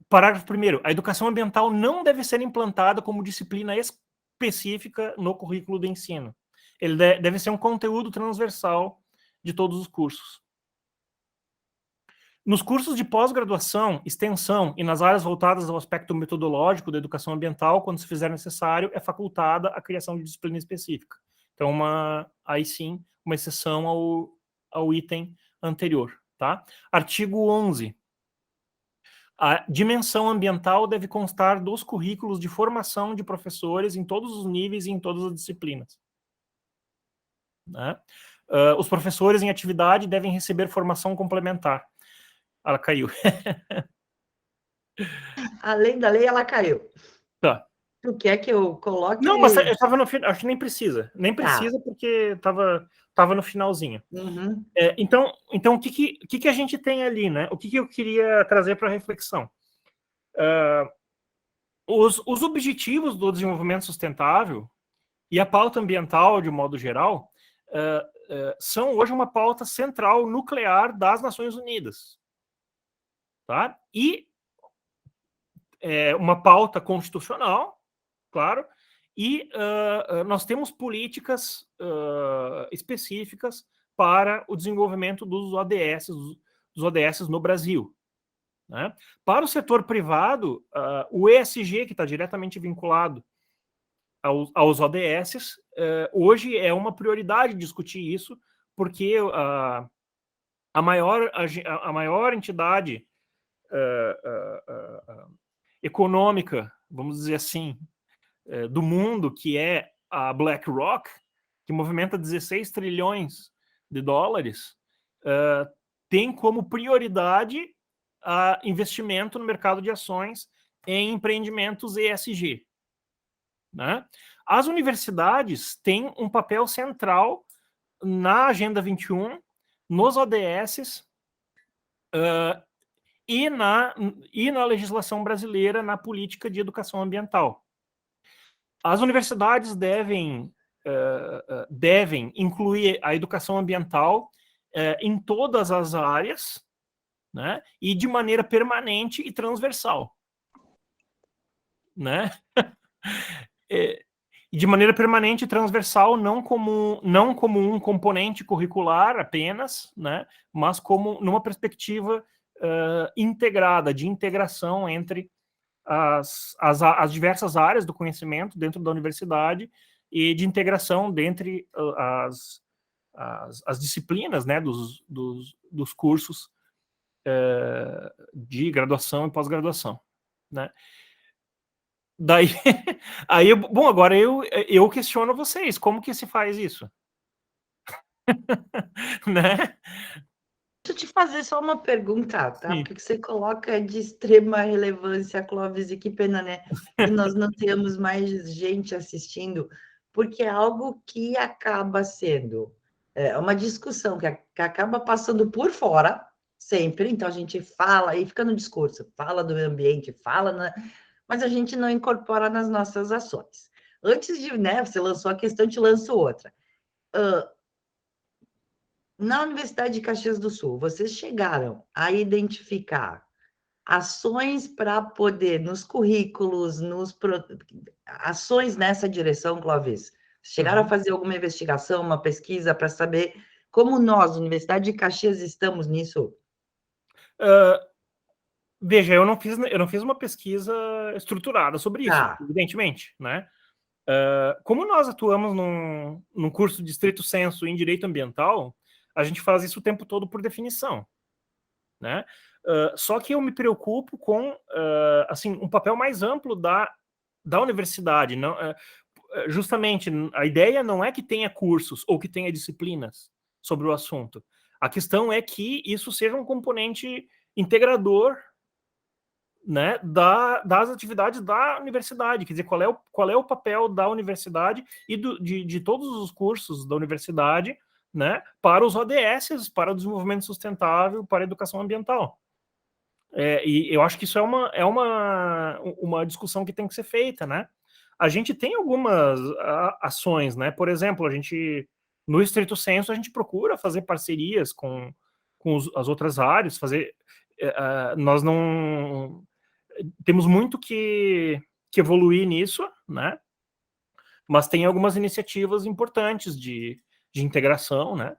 Parágrafo 1º. A educação ambiental não deve ser implantada como disciplina específica no currículo do ensino. Ele deve ser um conteúdo transversal de todos os cursos. Nos cursos de pós-graduação, extensão e nas áreas voltadas ao aspecto metodológico da educação ambiental, quando se fizer necessário, é facultada a criação de disciplina específica. Então, aí sim, uma exceção ao item anterior. Tá? Artigo 11. A dimensão ambiental deve constar dos currículos de formação de professores em todos os níveis e em todas as disciplinas. Né? Os professores em atividade devem receber formação complementar. Ela caiu. Além da lei, ela caiu. Tá. Tu quer que eu coloque... Não, mas eu estava no final. Acho que nem precisa. Nem precisa, porque estava no finalzinho. Uhum. Então, o que a gente tem ali, né? O que eu queria trazer para reflexão? Os objetivos do desenvolvimento sustentável e a pauta ambiental, de modo geral, são hoje uma pauta central nuclear das Nações Unidas. Tá? E uma pauta constitucional, claro, e nós temos políticas específicas para o desenvolvimento dos ODS no Brasil. Né? Para o setor privado, o ESG, que está diretamente vinculado aos ODS, hoje é uma prioridade discutir isso, porque a maior entidade econômica, vamos dizer assim, do mundo, que é a BlackRock, que movimenta 16 trilhões de dólares, tem como prioridade investimento no mercado de ações em empreendimentos ESG. Né? As universidades têm um papel central na Agenda 21, nos ODS e na legislação brasileira na política de educação ambiental. As universidades devem incluir a educação ambiental em todas as áreas, né? E de maneira permanente e transversal. Né? De maneira permanente e transversal, não como um componente curricular apenas, né? Mas como numa perspectiva integrada, de integração entre as diversas áreas do conhecimento dentro da universidade e de integração dentre as disciplinas, né, dos cursos de graduação e pós-graduação. Né? Daí, bom, agora eu questiono vocês, como que se faz isso? Né? Deixa eu te fazer só uma pergunta, tá? Sim. Porque você coloca de extrema relevância, Clóvis, e que pena, né? Que nós não temos mais gente assistindo, porque é algo que acaba sendo uma discussão que acaba passando por fora, sempre. Então, a gente fala e fica no discurso, fala do meio ambiente, mas a gente não incorpora nas nossas ações. Antes de, né, você lançou a questão, eu te lanço outra. Na Universidade de Caxias do Sul, vocês chegaram a identificar ações para poder, nos currículos, ações nessa direção, Clóvis? Chegaram a fazer alguma investigação, uma pesquisa para saber como nós, Universidade de Caxias, estamos nisso? Veja, eu não fiz uma pesquisa estruturada sobre isso, evidentemente, né? Como nós atuamos num curso de estrito sensu em direito ambiental, a gente faz isso o tempo todo por definição, né? Só que eu me preocupo com assim, um papel mais amplo da universidade. Não, justamente, a ideia não é que tenha cursos ou que tenha disciplinas sobre o assunto. A questão é que isso seja um componente integrador, né, das atividades da universidade, quer dizer, qual é o papel da universidade e de todos os cursos da universidade, né, para os ODS, para o desenvolvimento sustentável, para a educação ambiental. E eu acho que isso é uma discussão que tem que ser feita, né? A gente tem algumas ações, né? Por exemplo, no estrito senso, a gente procura fazer parcerias com as outras áreas, nós não temos muito que evoluir nisso, né? Mas tem algumas iniciativas importantes de integração, né?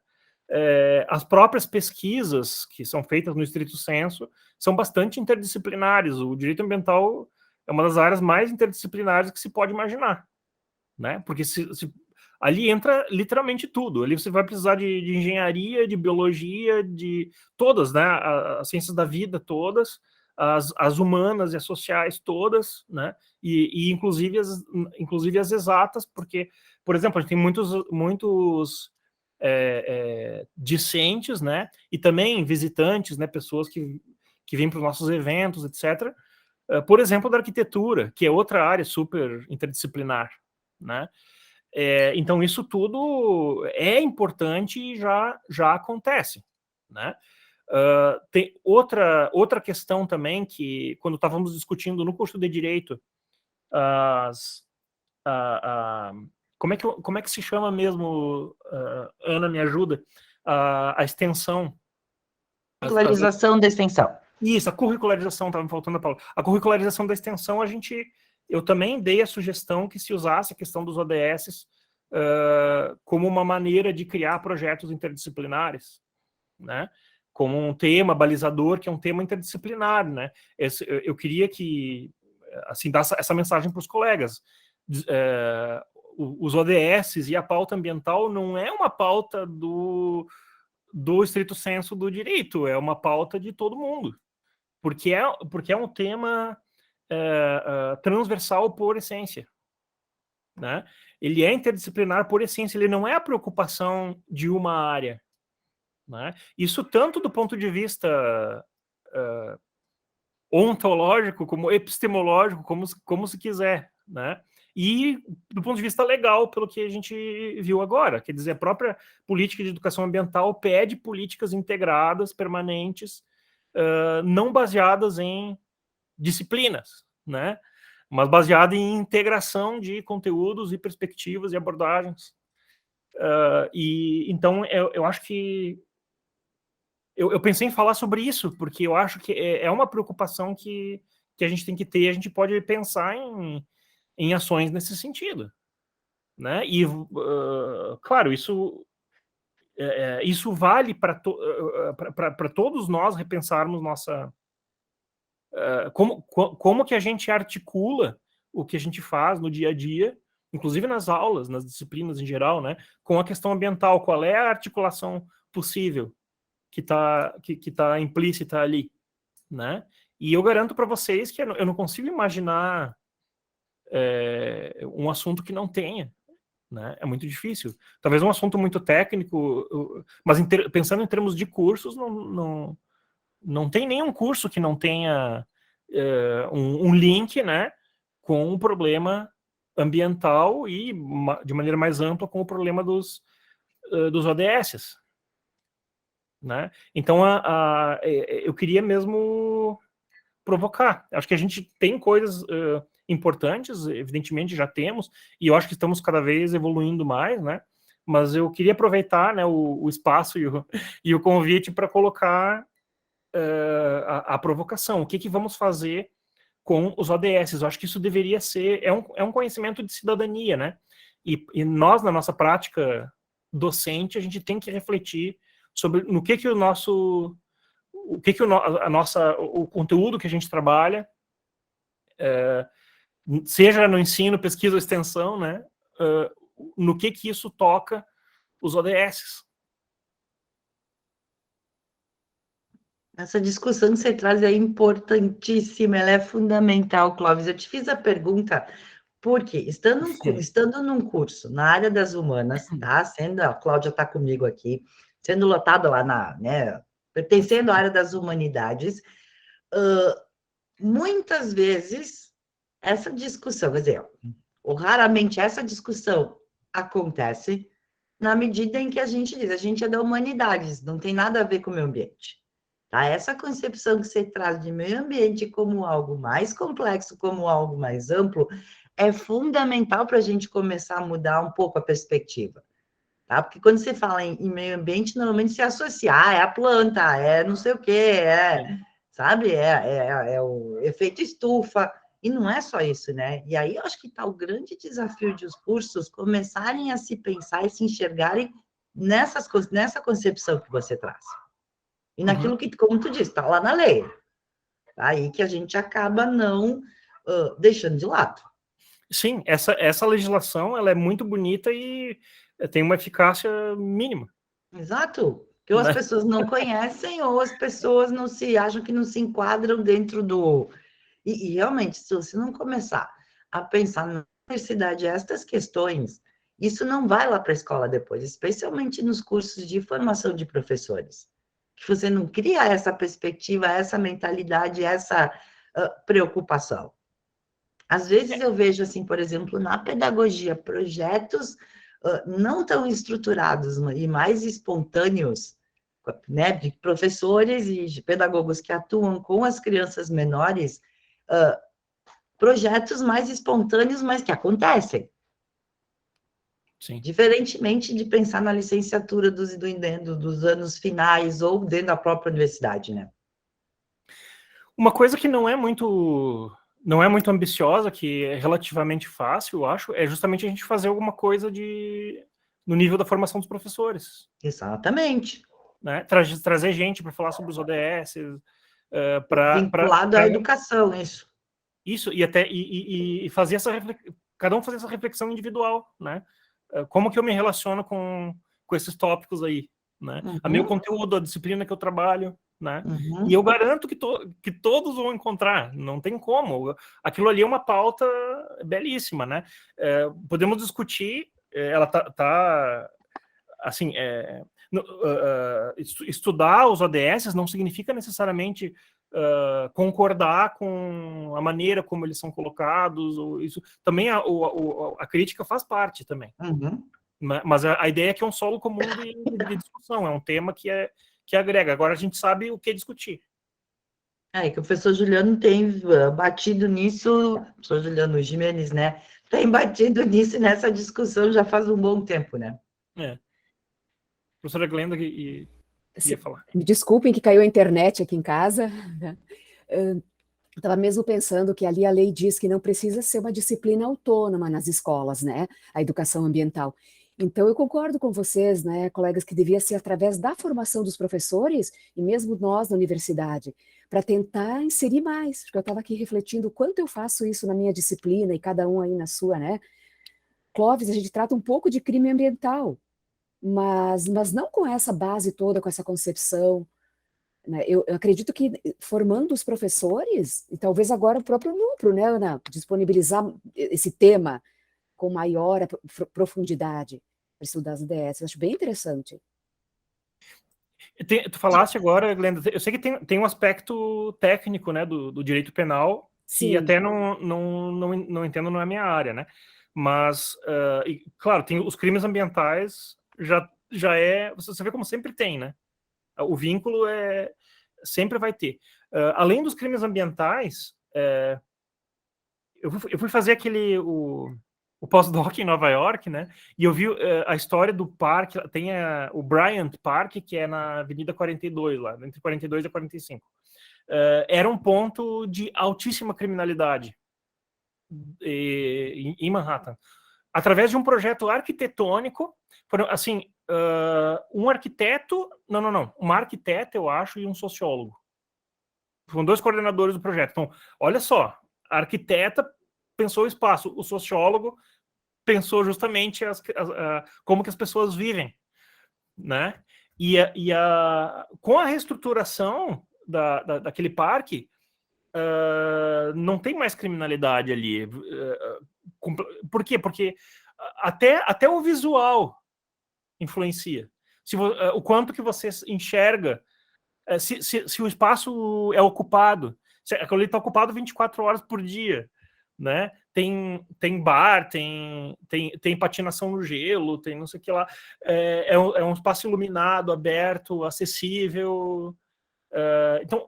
As próprias pesquisas que são feitas no estrito senso são bastante interdisciplinares. O direito ambiental é uma das áreas mais interdisciplinares que se pode imaginar, né? Porque ali entra literalmente tudo. Ali você vai precisar de engenharia, de biologia, de todas, né? As ciências da vida todas, as humanas e as sociais todas, né? E inclusive as exatas, porque, por exemplo, a gente tem muitos discentes, né? E também visitantes, né? Pessoas que vêm para os nossos eventos, etc. Por exemplo, da arquitetura, que é outra área super interdisciplinar, né? Então, isso tudo é importante e já acontece, né? Tem outra questão também que, quando estávamos discutindo no curso de Direito, como é que se chama mesmo, Ana, me ajuda, a extensão? Curricularização da extensão. Isso, a curricularização, estava me faltando a palavra. A curricularização da extensão, eu também dei a sugestão que se usasse a questão dos ODS como uma maneira de criar projetos interdisciplinares, né? Como um tema balizador, que é um tema interdisciplinar, né? Eu queria que, assim, dar essa mensagem para os colegas. Os ODS e a pauta ambiental não é uma pauta do estrito senso do direito, é uma pauta de todo mundo, porque é um tema transversal por essência, né? Ele é interdisciplinar por essência, ele não é a preocupação de uma área, né? Isso tanto do ponto de vista ontológico, como epistemológico, como se quiser, né? E do ponto de vista legal, pelo que a gente viu agora, quer dizer, a própria política de educação ambiental pede políticas integradas, permanentes, não baseadas em disciplinas, né? Mas baseada em integração de conteúdos e perspectivas e abordagens. Então, eu acho que eu pensei em falar sobre isso, porque eu acho que é uma preocupação que a gente tem que ter, a gente pode pensar em ações nesse sentido, né? E, claro, isso vale para todos nós repensarmos como que a gente articula o que a gente faz no dia a dia, inclusive nas aulas, nas disciplinas em geral, né? Com a questão ambiental, qual é a articulação possível que tá implícita ali, né? E eu garanto para vocês que eu não consigo imaginar um assunto que não tenha, né? É muito difícil. Talvez um assunto muito técnico, mas pensando em termos de cursos, não tem nenhum curso que não tenha um link, né, com o problema ambiental e, de maneira mais ampla, com o problema dos ODS, né? Então, eu queria mesmo provocar. Acho que a gente tem coisas importantes, evidentemente já temos, e eu acho que estamos cada vez evoluindo mais, né? Mas eu queria aproveitar, né, o espaço e o convite para colocar a provocação. O que vamos fazer com os ODS? Eu acho que isso deveria ser... É um conhecimento de cidadania, né? E nós, na nossa prática docente, a gente tem que refletir sobre no que o nosso... o conteúdo que a gente trabalha, seja no ensino, pesquisa ou extensão, né? No que isso toca os ODS. Essa discussão que você traz é importantíssima, ela é fundamental, Clóvis. Eu te fiz a pergunta porque, estando num curso na área das humanas, tá? A Cláudia está comigo aqui, sendo lotada lá né, pertencendo à área das humanidades, muitas vezes essa discussão, quer dizer, ou raramente essa discussão acontece na medida em que a gente diz, a gente é da humanidades, não tem nada a ver com o meio ambiente. Tá? Essa concepção que você traz de meio ambiente como algo mais complexo, como algo mais amplo, é fundamental para a gente começar a mudar um pouco a perspectiva. Tá? Porque quando você fala em meio ambiente, normalmente se associa, é a planta, é não sei o quê, sabe? É o efeito estufa, e não é só isso, né? E aí eu acho que está o grande desafio de os cursos começarem a se pensar e se enxergarem nessa concepção que você traz. E naquilo que, como tu disse, está lá na lei. Aí que a gente acaba não deixando de lado. Sim, essa legislação ela é muito bonita e tem uma eficácia mínima. Exato. Que ou as pessoas não conhecem, ou as pessoas não se acham que não se enquadram dentro do. E realmente, se você não começar a pensar na universidade estas questões, isso não vai lá para a escola depois, especialmente nos cursos de formação de professores. Que você não cria essa perspectiva, essa mentalidade, essa preocupação. Às vezes eu vejo, assim, por exemplo, na pedagogia, projetos não tão estruturados e mais espontâneos, né, de professores e de pedagogos que atuam com as crianças menores, projetos mais espontâneos, mas que acontecem. Sim. Diferentemente de pensar na licenciatura dos anos finais ou dentro da própria universidade, né? Uma coisa que não é muito ambiciosa, que é relativamente fácil, eu acho, é justamente a gente fazer alguma coisa no nível da formação dos professores. Exatamente. Né? Trazer gente para falar sobre os ODS, vinculado à educação, isso. Isso, e fazer cada um fazer essa reflexão individual, né? Como que eu me relaciono com esses tópicos aí, né? A meu conteúdo, a disciplina que eu trabalho, né? E eu garanto que todos vão encontrar, não tem como. Aquilo ali é uma pauta belíssima, né? Podemos discutir, ela tá assim, estudar os ODS não significa necessariamente concordar com a maneira como eles são colocados. Isso também a crítica faz parte também. Mas a ideia é que é um solo comum de discussão, é um tema que agrega. Agora a gente sabe o que discutir. Que o professor Juliano tem batido nisso, o professor Juliano Gimenez, né? Tem batido nisso nessa discussão já faz um bom tempo, né? Professora Glenda ia falar. Me desculpem que caiu a internet aqui em casa. Eu estava mesmo pensando que ali a lei diz que não precisa ser uma disciplina autônoma nas escolas, né? A educação ambiental. Então, eu concordo com vocês, né, colegas, que devia ser através da formação dos professores, e mesmo nós na universidade, para tentar inserir mais, porque eu estava aqui refletindo o quanto eu faço isso na minha disciplina, e cada um aí na sua, né? Clóvis, a gente trata um pouco de crime ambiental, mas não com essa base toda, com essa concepção, né? Eu acredito que formando os professores, e talvez agora o próprio NUPRO, né, Ana, disponibilizar esse tema com maior profundidade para estudar as ODS, eu acho bem interessante. Tu falaste agora, Glenda, eu sei que tem um aspecto técnico, né, do direito penal, que até não entendo, não é minha área, né? Mas, claro, tem os crimes ambientais, já é, você vê como sempre tem, né? O vínculo sempre vai ter. Além dos crimes ambientais, eu fui fazer o pós-doc em Nova York, né? E eu vi a história do parque, tem o Bryant Park, que é na Avenida 42, lá, entre 42 e 45. Era um ponto de altíssima criminalidade em Manhattan. Através de um projeto arquitetônico, assim, um arquiteto, uma arquiteta, eu acho, e um sociólogo. Foram 2 coordenadores do projeto. Então, olha só, a arquiteta pensou o espaço, o sociólogo pensou justamente como que as pessoas vivem, né? Com a reestruturação daquele parque, não tem mais criminalidade ali. Por quê? Porque até o visual influencia. o quanto que você enxerga, se o espaço é ocupado, se aquilo ali está ocupado 24 horas por dia, né? Tem bar, tem patinação no gelo, tem não sei o que lá. É um espaço iluminado, aberto, acessível. Então,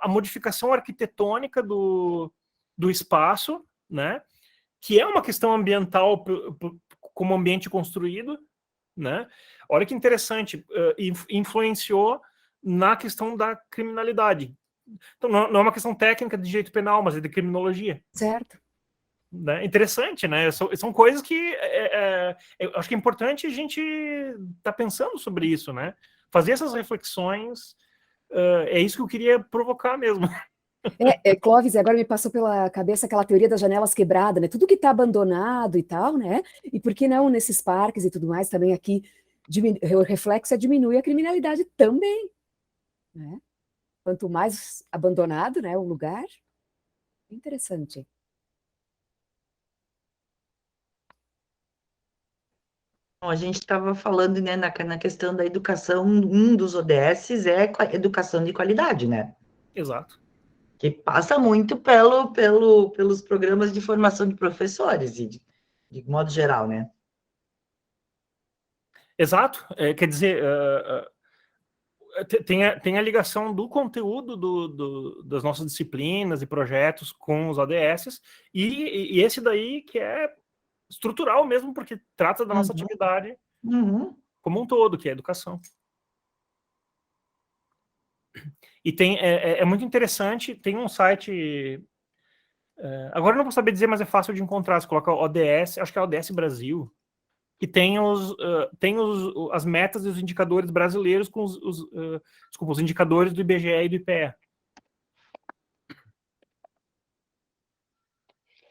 a modificação arquitetônica do espaço, né? Que é uma questão ambiental como ambiente construído, né? Olha que interessante, influenciou na questão da criminalidade. Então, não é uma questão técnica de direito penal, mas é de criminologia. Certo. Né? Interessante, né? São coisas que eu acho que é importante a gente estar pensando sobre isso, né? Fazer essas reflexões, é isso que eu queria provocar mesmo. Clóvis, agora me passou pela cabeça aquela teoria das janelas quebradas, né? Tudo que está abandonado e tal, né? E por que não nesses parques e tudo mais, também aqui, o reflexo é diminuir a criminalidade também, né? Quanto mais abandonado, né, o lugar, interessante. Bom, a gente estava falando, né, na questão da educação, um dos ODS é educação de qualidade, né? Exato. Que passa muito pelos programas de formação de professores, e de modo geral, né? Exato. Quer dizer, tem a ligação do conteúdo das nossas disciplinas e projetos com os ODS, e esse daí que é estrutural mesmo, porque trata da nossa atividade como um todo, que é a educação. E é muito interessante, tem um site, agora eu não vou saber dizer, mas é fácil de encontrar, você coloca ODS, acho que é ODS Brasil, que tem as metas e os indicadores brasileiros com os indicadores do IBGE e do IPEA.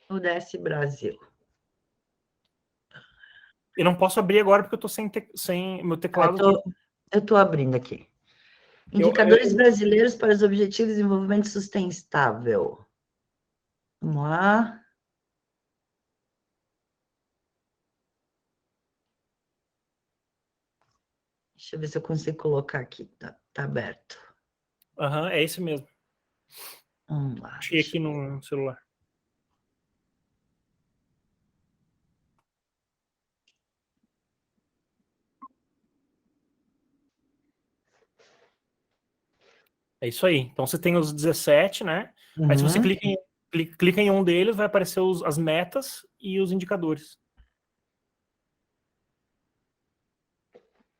O DS Brasil. Eu não posso abrir agora porque eu estou sem meu teclado. Eu estou abrindo aqui. Indicadores brasileiros para os Objetivos de Desenvolvimento Sustentável. Vamos lá. Deixa eu ver se eu consigo colocar aqui. Tá aberto. É esse mesmo. Vamos lá. Achei aqui no celular. É isso aí. Então você tem os 17, né? Aí se você clica em um deles, vai aparecer as metas e os indicadores.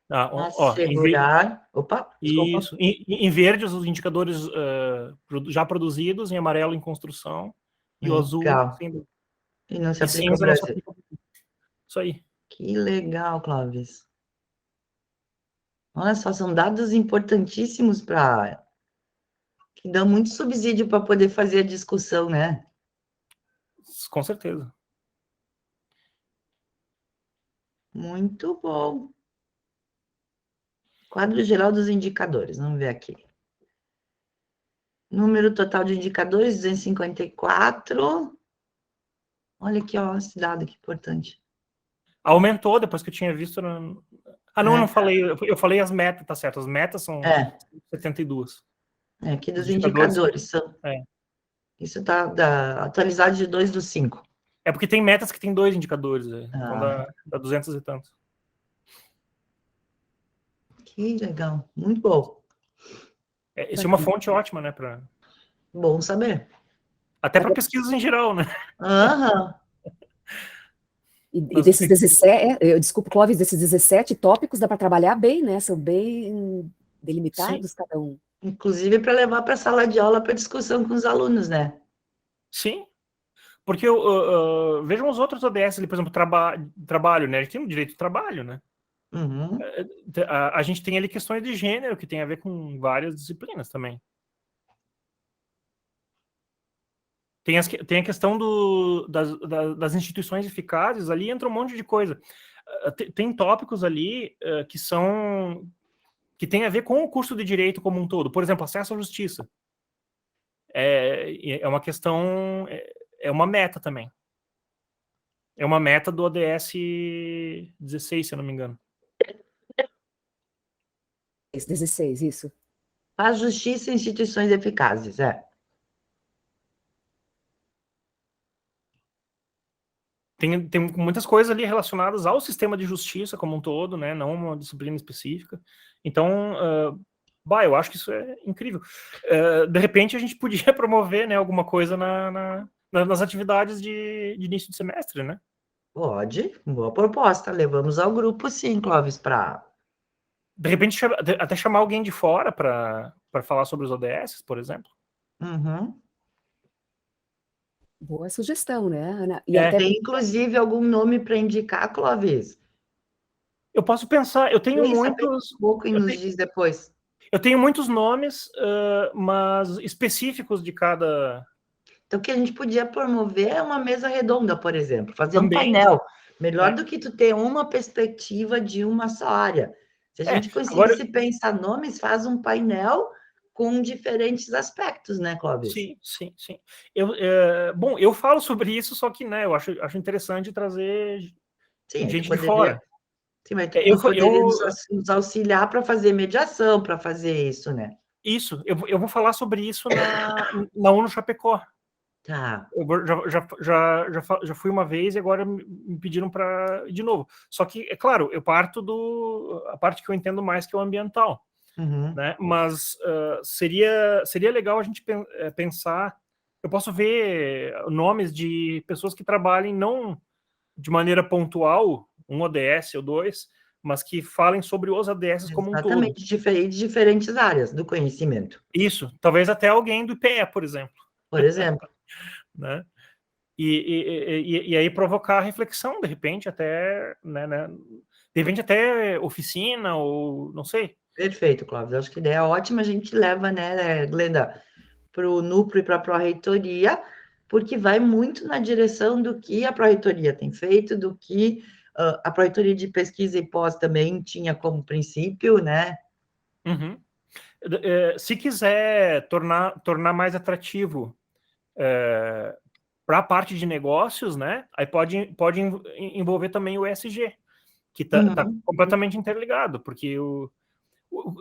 Assegurar. Opa, desculpa. Isso. Em verde, os indicadores já produzidos, em amarelo, em construção, e o azul. E não se aplica cinza, ao Brasil. não se aplica. Isso aí. Que legal, Clóvis. Olha só, são dados importantíssimos que dão muito subsídio para poder fazer a discussão, né? Com certeza. Muito bom. Quadro geral dos indicadores, vamos ver aqui. Número total de indicadores, 254. Olha aqui, ó, esse dado que importante. Aumentou depois que eu tinha visto. Não, não falei. Eu falei as metas, tá certo. As metas são 72. Aqui dos indicadores são. Isso está atualizado de 2/5. É porque tem metas que tem 2 indicadores. Então dá 200 e tantos. Que legal. Muito bom. Isso é uma fonte ótima, né? Bom saber. Até para pesquisas em geral, né? E desses 17, desculpa, Clóvis, desses 17 tópicos dá para trabalhar bem, né? São bem delimitados cada um. Inclusive para levar para a sala de aula para discussão com os alunos, né? Sim. Porque vejam os outros ODS ali, por exemplo, trabalho, né? A gente tem o direito do trabalho, né? A gente tem ali questões de gênero que tem a ver com várias disciplinas também. Tem a questão das instituições eficazes, ali entra um monte de coisa. Tem tópicos ali que tem a ver com o curso de direito como um todo. Por exemplo, acesso à justiça. É uma questão, é uma meta também. É uma meta do ODS 16, se eu não me engano. 16, isso. Paz, justiça e instituições eficazes, Tem muitas coisas ali relacionadas ao sistema de justiça como um todo, né? Não uma disciplina específica. Então, eu acho que isso é incrível. De repente, a gente podia promover, né, alguma coisa nas atividades de início de semestre, né? Pode, boa proposta. Levamos ao grupo, sim, Clóvis, para... De repente, até chamar alguém de fora para falar sobre os ODS, por exemplo. Uhum. Boa sugestão, né, Ana? E até Tem, inclusive, algum nome para indicar, Clóvis? eu posso pensar, eu tenho Pensa muitos... um pouco e nos diz depois. Eu tenho muitos nomes, mas específicos de cada... Então, o que a gente podia promover é uma mesa redonda, por exemplo, fazer um Também. painel. Melhor do que tu ter uma perspectiva de uma só área. Se a gente Agora, conseguisse pensar nomes, faz um painel com diferentes aspectos, né, Clóvis? sim. Bom, eu falo sobre isso, só que, né, eu acho interessante trazer Sim, gente de fora. Sim, mas Eu, tu poderia eu, nos auxiliar para fazer mediação, para fazer isso, né? Isso, eu vou falar sobre isso na ONU Chapecó. Tá. Já fui uma vez e agora me pediram para de novo. Só que, é claro, eu parto a parte que eu entendo mais, que é o ambiental. Uhum. Né? Mas seria legal a gente pensar. Eu posso ver nomes de pessoas que trabalhem não de maneira pontual, um ODS ou dois, mas que falem sobre os ODS como um todo. Exatamente, de diferentes áreas do conhecimento, Isso, talvez até alguém do IPE, por exemplo. por exemplo. Né? E aí provocar reflexão, de repente até, né, de repente até oficina, ou não sei. Perfeito, Cláudio. Acho que a ideia é ótima. A gente leva, né, Glenda, para o núcleo e para a pró-reitoria, porque vai muito na direção do que a pró-reitoria tem feito, do que a pró-reitoria de pesquisa e pós também tinha como princípio, né? Uhum. Se quiser tornar mais atrativo para a parte de negócios, né, aí pode envolver também o ESG, que tá completamente interligado, porque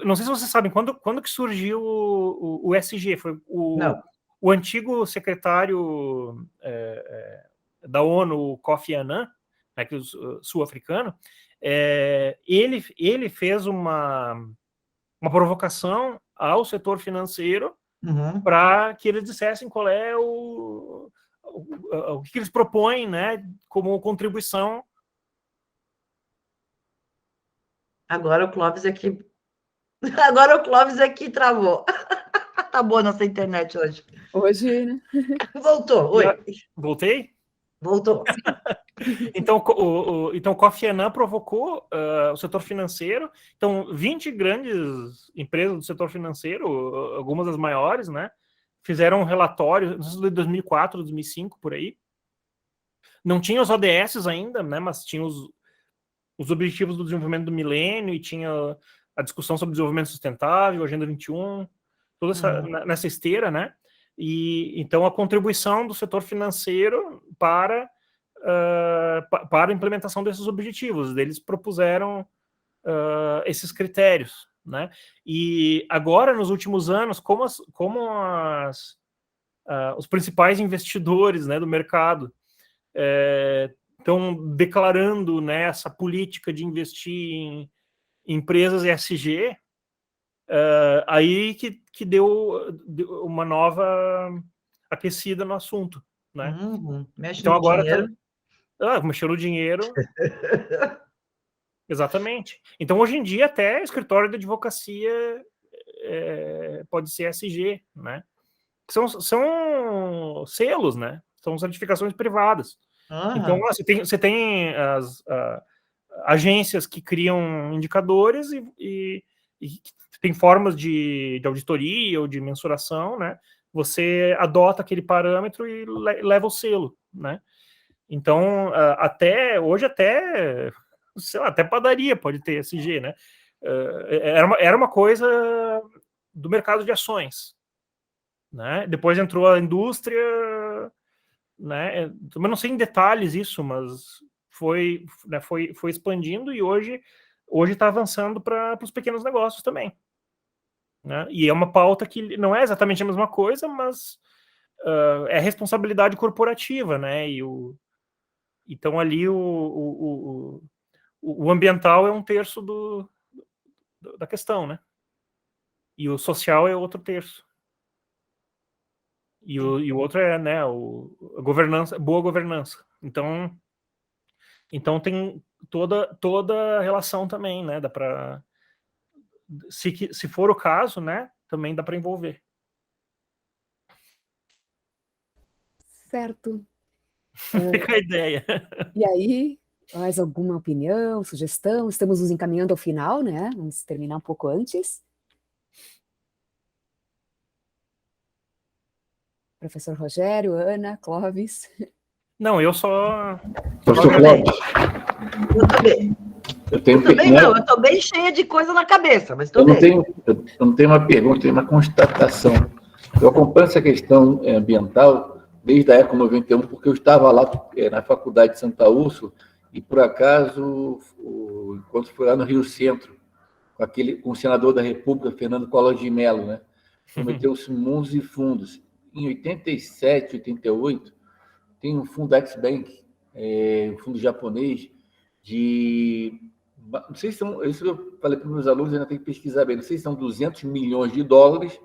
não sei se vocês sabem, quando que surgiu o ESG? Foi Não. o antigo secretário da ONU, o Kofi Annan, né, que é sul-africano, ele fez uma provocação ao setor financeiro para que eles dissessem qual é o que eles propõem, né, como contribuição. Agora o Clóvis aqui. Agora o Clóvis aqui travou. Tá boa a nossa internet hoje. Hoje, né? Voltou, oi. Voltei? Voltou. Então, o Kofi Annan provocou o setor financeiro. Então, 20 grandes empresas do setor financeiro, algumas das maiores, né, fizeram um relatório, não sei se de 2004, 2005, por aí. Não tinha os ODS ainda, né, mas tinha os Objetivos do Desenvolvimento do Milênio e tinha a discussão sobre desenvolvimento sustentável, Agenda 21, toda nessa esteira, né? E então a contribuição do setor financeiro para a implementação desses objetivos. Eles propuseram esses critérios, né? E agora, nos últimos anos, como os principais investidores, né, do mercado estão declarando, né, essa política de investir em empresas ESG, aí que deu uma nova aquecida no assunto, né? Mexe Então no agora dinheiro. mexeu no dinheiro. Exatamente. Então hoje em dia até escritório de advocacia pode ser ESG, né? São selos, né? São certificações privadas. Então você tem as agências que criam indicadores e tem formas de auditoria ou de mensuração, né? Você adota aquele parâmetro e leva o selo, né? Então, hoje, sei lá, até padaria pode ter ESG, né? Era uma coisa do mercado de ações, né? Depois entrou a indústria, né? Também não sei em detalhes isso, mas foi expandindo e hoje hoje está avançando para os pequenos negócios também. Né? E é uma pauta que não é exatamente a mesma coisa, mas é responsabilidade corporativa, né? Então ali o ambiental é um terço da questão, né? E o social é outro terço. E o outro é, né, a governança, boa governança. Então tem toda a relação também, né? Dá para, se for o caso, né? Também dá para envolver. Certo. Fica a ideia. E aí, mais alguma opinião, sugestão? Estamos nos encaminhando ao final, né? Vamos terminar um pouco antes. Professor Rogério, Ana, Clóvis. Não, eu só... Professor Clóvis. Eu também. Eu estou bem cheia de coisa na cabeça, mas estou bem. Eu não tenho uma pergunta, eu tenho uma constatação. Eu acompanho essa questão ambiental desde a época 91, porque eu estava lá na Faculdade de Santa Úrsula e, por acaso, quando fui lá no Rio Centro, com o senador da República, Fernando Collor de Mello, né? Prometeu-se mundos e fundos. Em 87, 88, tem um fundo X-Bank, um fundo japonês, não sei se são, isso eu falei para os meus alunos, ainda tem que pesquisar bem, não sei se são 200 milhões de dólares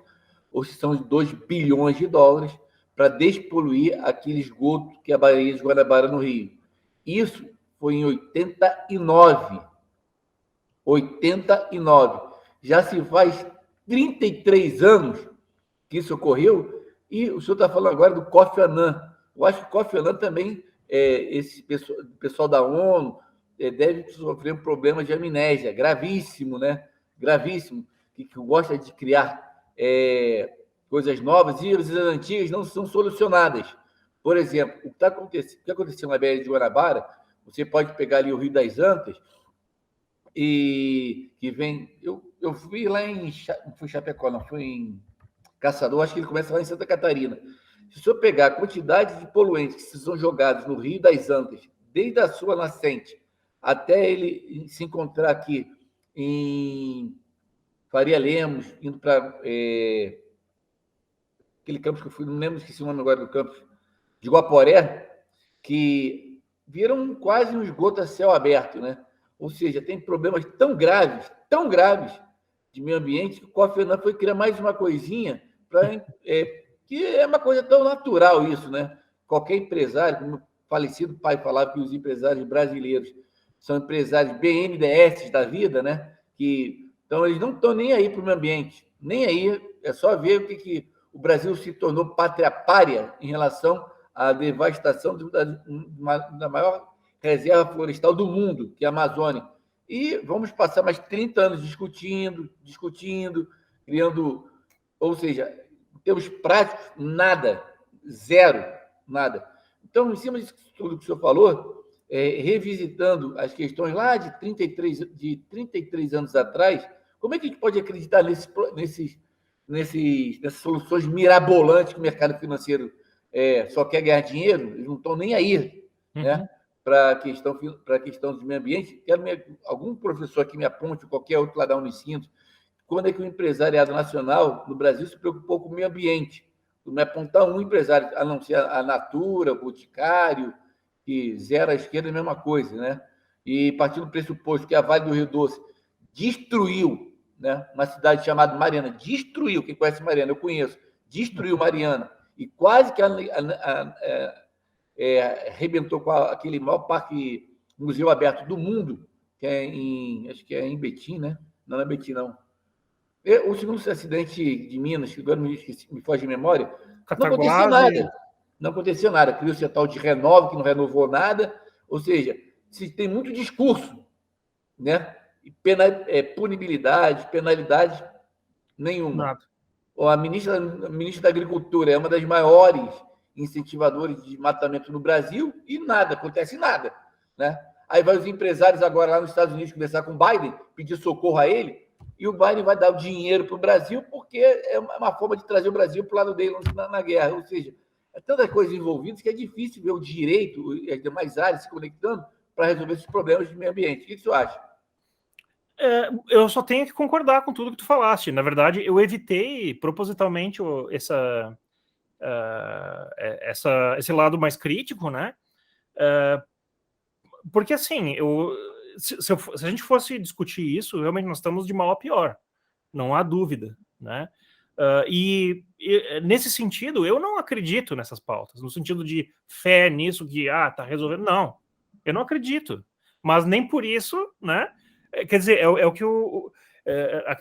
ou se são 2 bilhões de dólares para despoluir aquele esgoto que é a Baía de Guanabara, no Rio. Isso foi em 89. 89. Já se faz 33 anos que isso ocorreu, e o senhor está falando agora do Kofi Annan. Eu acho que o Kofi Annan também, esse pessoal da ONU, deve sofrer um problema de amnésia gravíssimo, né? Gravíssimo, que gosta de criar coisas novas e as antigas não são solucionadas. Por exemplo, o que aconteceu na Baía de Guanabara, você pode pegar ali o Rio das Antas, e que vem... Eu fui lá não fui em Chapecó, não, fui em Caçador, acho que ele começa lá em Santa Catarina. Se o senhor pegar a quantidade de poluentes que são jogados no Rio das Antas, desde a sua nascente até ele se encontrar aqui em Faria Lemos, indo para aquele campus que eu fui, não lembro, esqueci o nome agora do campus, de Guaporé, que viram quase um esgoto a céu aberto, né? Ou seja, tem problemas tão graves de meio ambiente, que o Kofi Annan foi criar mais uma coisinha, que é uma coisa tão natural isso, né? Qualquer empresário, como o falecido pai falava que os empresários brasileiros são empresários BNDES da vida, né? Então, eles não estão nem aí para o meio ambiente, nem aí. É só ver o que o Brasil se tornou pátria pária em relação à devastação da maior reserva florestal do mundo, que é a Amazônia. E vamos passar mais 30 anos discutindo, criando... Ou seja, em termos práticos, nada, zero, nada. Então, em cima disso tudo que o senhor falou, revisitando as questões lá de 33 anos atrás, como é que a gente pode acreditar nessas soluções mirabolantes que o mercado financeiro só quer ganhar dinheiro? Eles não estão nem aí, né? Para a questão do meio ambiente. Quero algum professor que me aponte, qualquer outro lá da Unicinos, quando é que o empresariado nacional no Brasil se preocupou com o meio ambiente? Não me apontar um empresário, a não ser a Natura, o Boticário, que zero à esquerda é a mesma coisa, né? E partindo do pressuposto que a Vale do Rio Doce destruiu, né, uma cidade chamada Mariana, destruiu, quem conhece Mariana, eu conheço, destruiu Mariana, e quase que arrebentou com aquele maior parque museu aberto do mundo, que acho que é em Betim, né? Não é Betim, não. O segundo acidente de Minas, que agora me foge de memória, não aconteceu nada. Não aconteceu nada. Criou-se a tal de Renove, que não renovou nada. Ou seja, se tem muito discurso, né? Punibilidade, penalidade nenhuma. Nada. A ministra da Agricultura é uma das maiores incentivadoras de desmatamento no Brasil e nada, acontece nada, né? Aí vai os empresários agora lá nos Estados Unidos conversar com o Biden, pedir socorro a ele, e o Biden vai dar o dinheiro para o Brasil, porque é uma forma de trazer o Brasil para o lado dele na guerra. Ou seja, é tanta coisa envolvida que é difícil ver o direito e as demais áreas se conectando para resolver esses problemas de meio ambiente. O que você acha? Eu só tenho que concordar com tudo que tu falaste. Na verdade, eu evitei propositalmente esse lado mais crítico, né? Porque, assim, se a gente fosse discutir isso, realmente nós estamos de mal a pior. Não há dúvida, né? E nesse sentido, eu não acredito nessas pautas, no sentido de fé nisso, que, tá resolvendo. Não, eu não acredito. Mas nem por isso, né? Quer dizer, é o que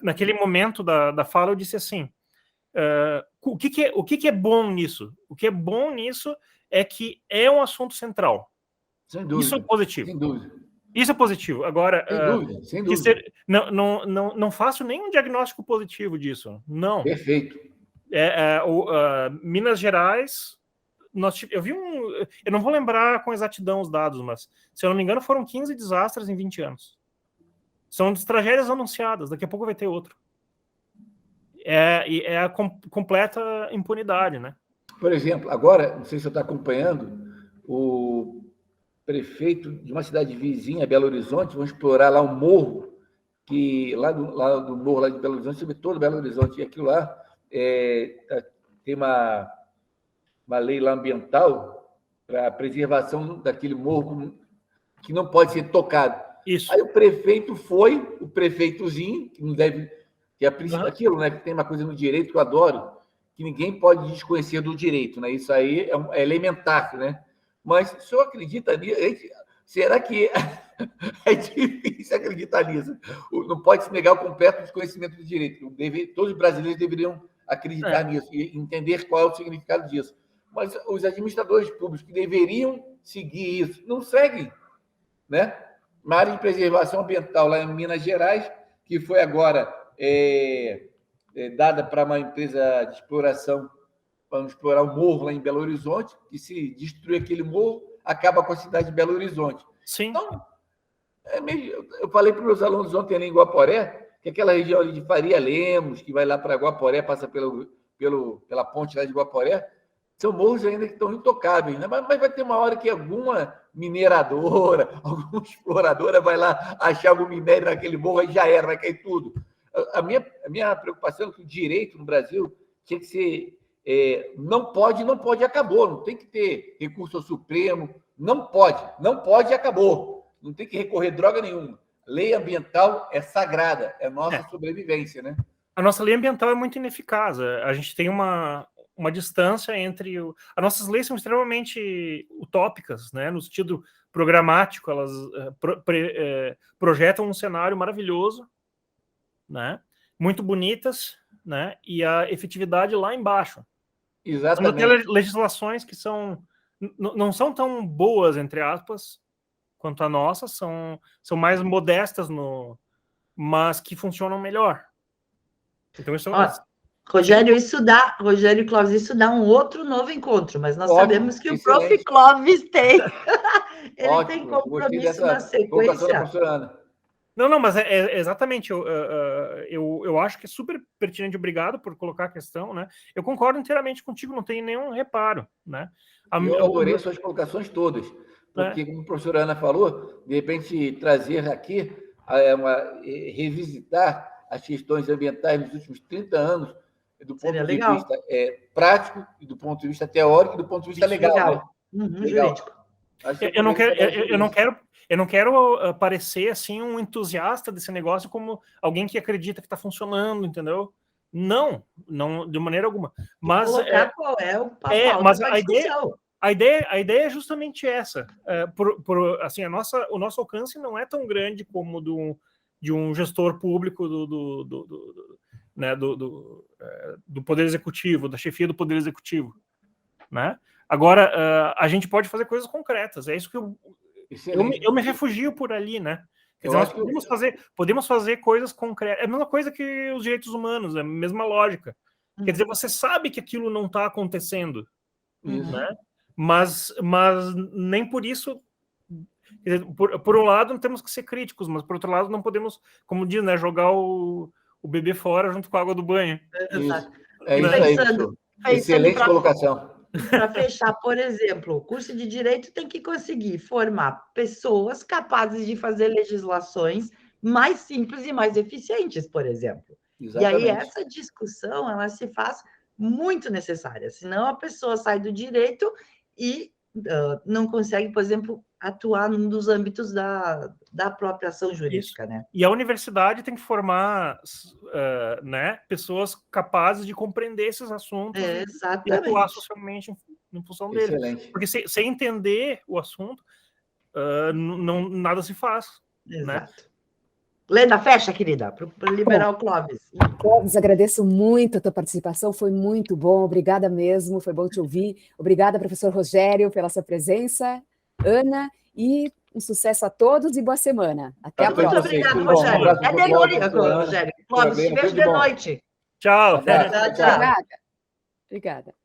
naquele momento da fala eu disse assim, o que é bom nisso? O que é bom nisso é que é um assunto central. Sem dúvida. Isso é positivo. Sem dúvida. Isso é positivo. Agora, sem dúvida. Não faço nenhum diagnóstico positivo disso. Não. Perfeito. Minas Gerais, eu não vou lembrar com exatidão os dados, mas, se eu não me engano, foram 15 desastres em 20 anos. São tragédias anunciadas, daqui a pouco vai ter outro. É a completa impunidade, né? Por exemplo, agora, não sei se você está acompanhando, o prefeito de uma cidade vizinha, Belo Horizonte, vão explorar lá um morro, que lá do morro lá de Belo Horizonte, sobre todo Belo Horizonte, e aquilo lá tem uma lei lá ambiental para a preservação daquele morro que não pode ser tocado. Isso. Aí o prefeitozinho, que não deve, que é aquilo, né, que tem uma coisa no direito que eu adoro, que ninguém pode desconhecer do direito, né? Isso aí é elementar, né? Mas o senhor acredita nisso? Será que é difícil acreditar nisso? Não pode se negar o completo desconhecimento do direito. Todos os brasileiros deveriam acreditar nisso e entender qual é o significado disso. Mas os administradores públicos que deveriam seguir isso não seguem, né? Uma área de preservação ambiental lá em Minas Gerais, que foi agora dada para uma empresa de exploração, para explorar o morro lá em Belo Horizonte, que se destruir aquele morro, acaba com a cidade de Belo Horizonte. Sim. Então, eu falei para os meus alunos ontem ali em Guaporé, que aquela região ali de Faria Lemos, que vai lá para Guaporé, passa pela ponte lá de Guaporé, são morros ainda que estão intocáveis, né? Mas vai ter uma hora que alguma mineradora, alguma exploradora vai lá achar algum minério naquele morro, aí já era, vai cair tudo. A minha preocupação é que o direito no Brasil tinha que ser... não pode e acabou. Não tem que ter recurso ao Supremo. Não pode e acabou. Não tem que recorrer droga nenhuma. Lei ambiental é sagrada, é nossa sobrevivência, né? A nossa lei ambiental é muito ineficaz. A gente tem uma distância entre... As nossas leis são extremamente utópicas, né? No sentido programático, elas projetam um cenário maravilhoso, né? Muito bonitas, né? E a efetividade lá embaixo. Exatamente. São até legislações que não são tão boas, entre aspas, quanto a nossa, são mais modestas, mas que funcionam melhor. Então, isso Rogério e Clóvis, isso dá um outro novo encontro, mas nós sabemos que excelente. O Prof. Clóvis tem. Ele Ótimo, tem compromisso na sequência. Não, mas exatamente. Eu acho que é super pertinente. Obrigado por colocar a questão, né? Eu concordo inteiramente contigo, não tenho nenhum reparo, né? Eu adorei suas colocações todas, porque, como a professora Ana falou, de repente trazer aqui, revisitar as questões ambientais nos últimos 30 anos, do ponto de vista prático, e do ponto de vista teórico, e do ponto de vista legal. Né? Jurídico. Eu não quero parecer assim um entusiasta desse negócio, como alguém que acredita que está funcionando, entendeu? Não, de maneira alguma. Mas colocar qual é o papel a ideia é justamente essa. Assim, o nosso alcance não é tão grande como de um gestor público do Poder Executivo, da chefia do Poder Executivo, né? Agora, a gente pode fazer coisas concretas. É isso que eu me refugio por ali, né? Quer dizer, nós podemos fazer coisas concretas. É a mesma coisa que os direitos humanos, é a mesma lógica. Quer dizer, você sabe que aquilo não está acontecendo, né? Mas nem por isso... Quer dizer, por um lado, não temos que ser críticos, mas por outro lado, não podemos, como diz, né, jogar o bebê fora junto com a água do banho. Exato. Isso aí, excelente colocação. Para fechar, por exemplo, o curso de Direito tem que conseguir formar pessoas capazes de fazer legislações mais simples e mais eficientes, por exemplo. Exatamente. E aí essa discussão, ela se faz muito necessária, senão a pessoa sai do direito e não consegue, por exemplo, atuar num dos âmbitos da própria ação jurídica, né? E a universidade tem que formar né, pessoas capazes de compreender esses assuntos e atuar socialmente em função deles. Excelente. Porque sem entender o assunto, nada se faz. Exato. Né? Lenda, fecha, querida, para liberar o Clóvis. Clóvis, agradeço muito a tua participação, foi muito bom, obrigada mesmo, foi bom te ouvir. Obrigada, professor Rogério, pela sua presença. Ana, e um sucesso a todos e boa semana. Até a próxima. Muito obrigada, Rogério. É de noite, Rogério. Clóvis, te vejo de noite. Tchau. Tchau. Obrigada. Obrigada.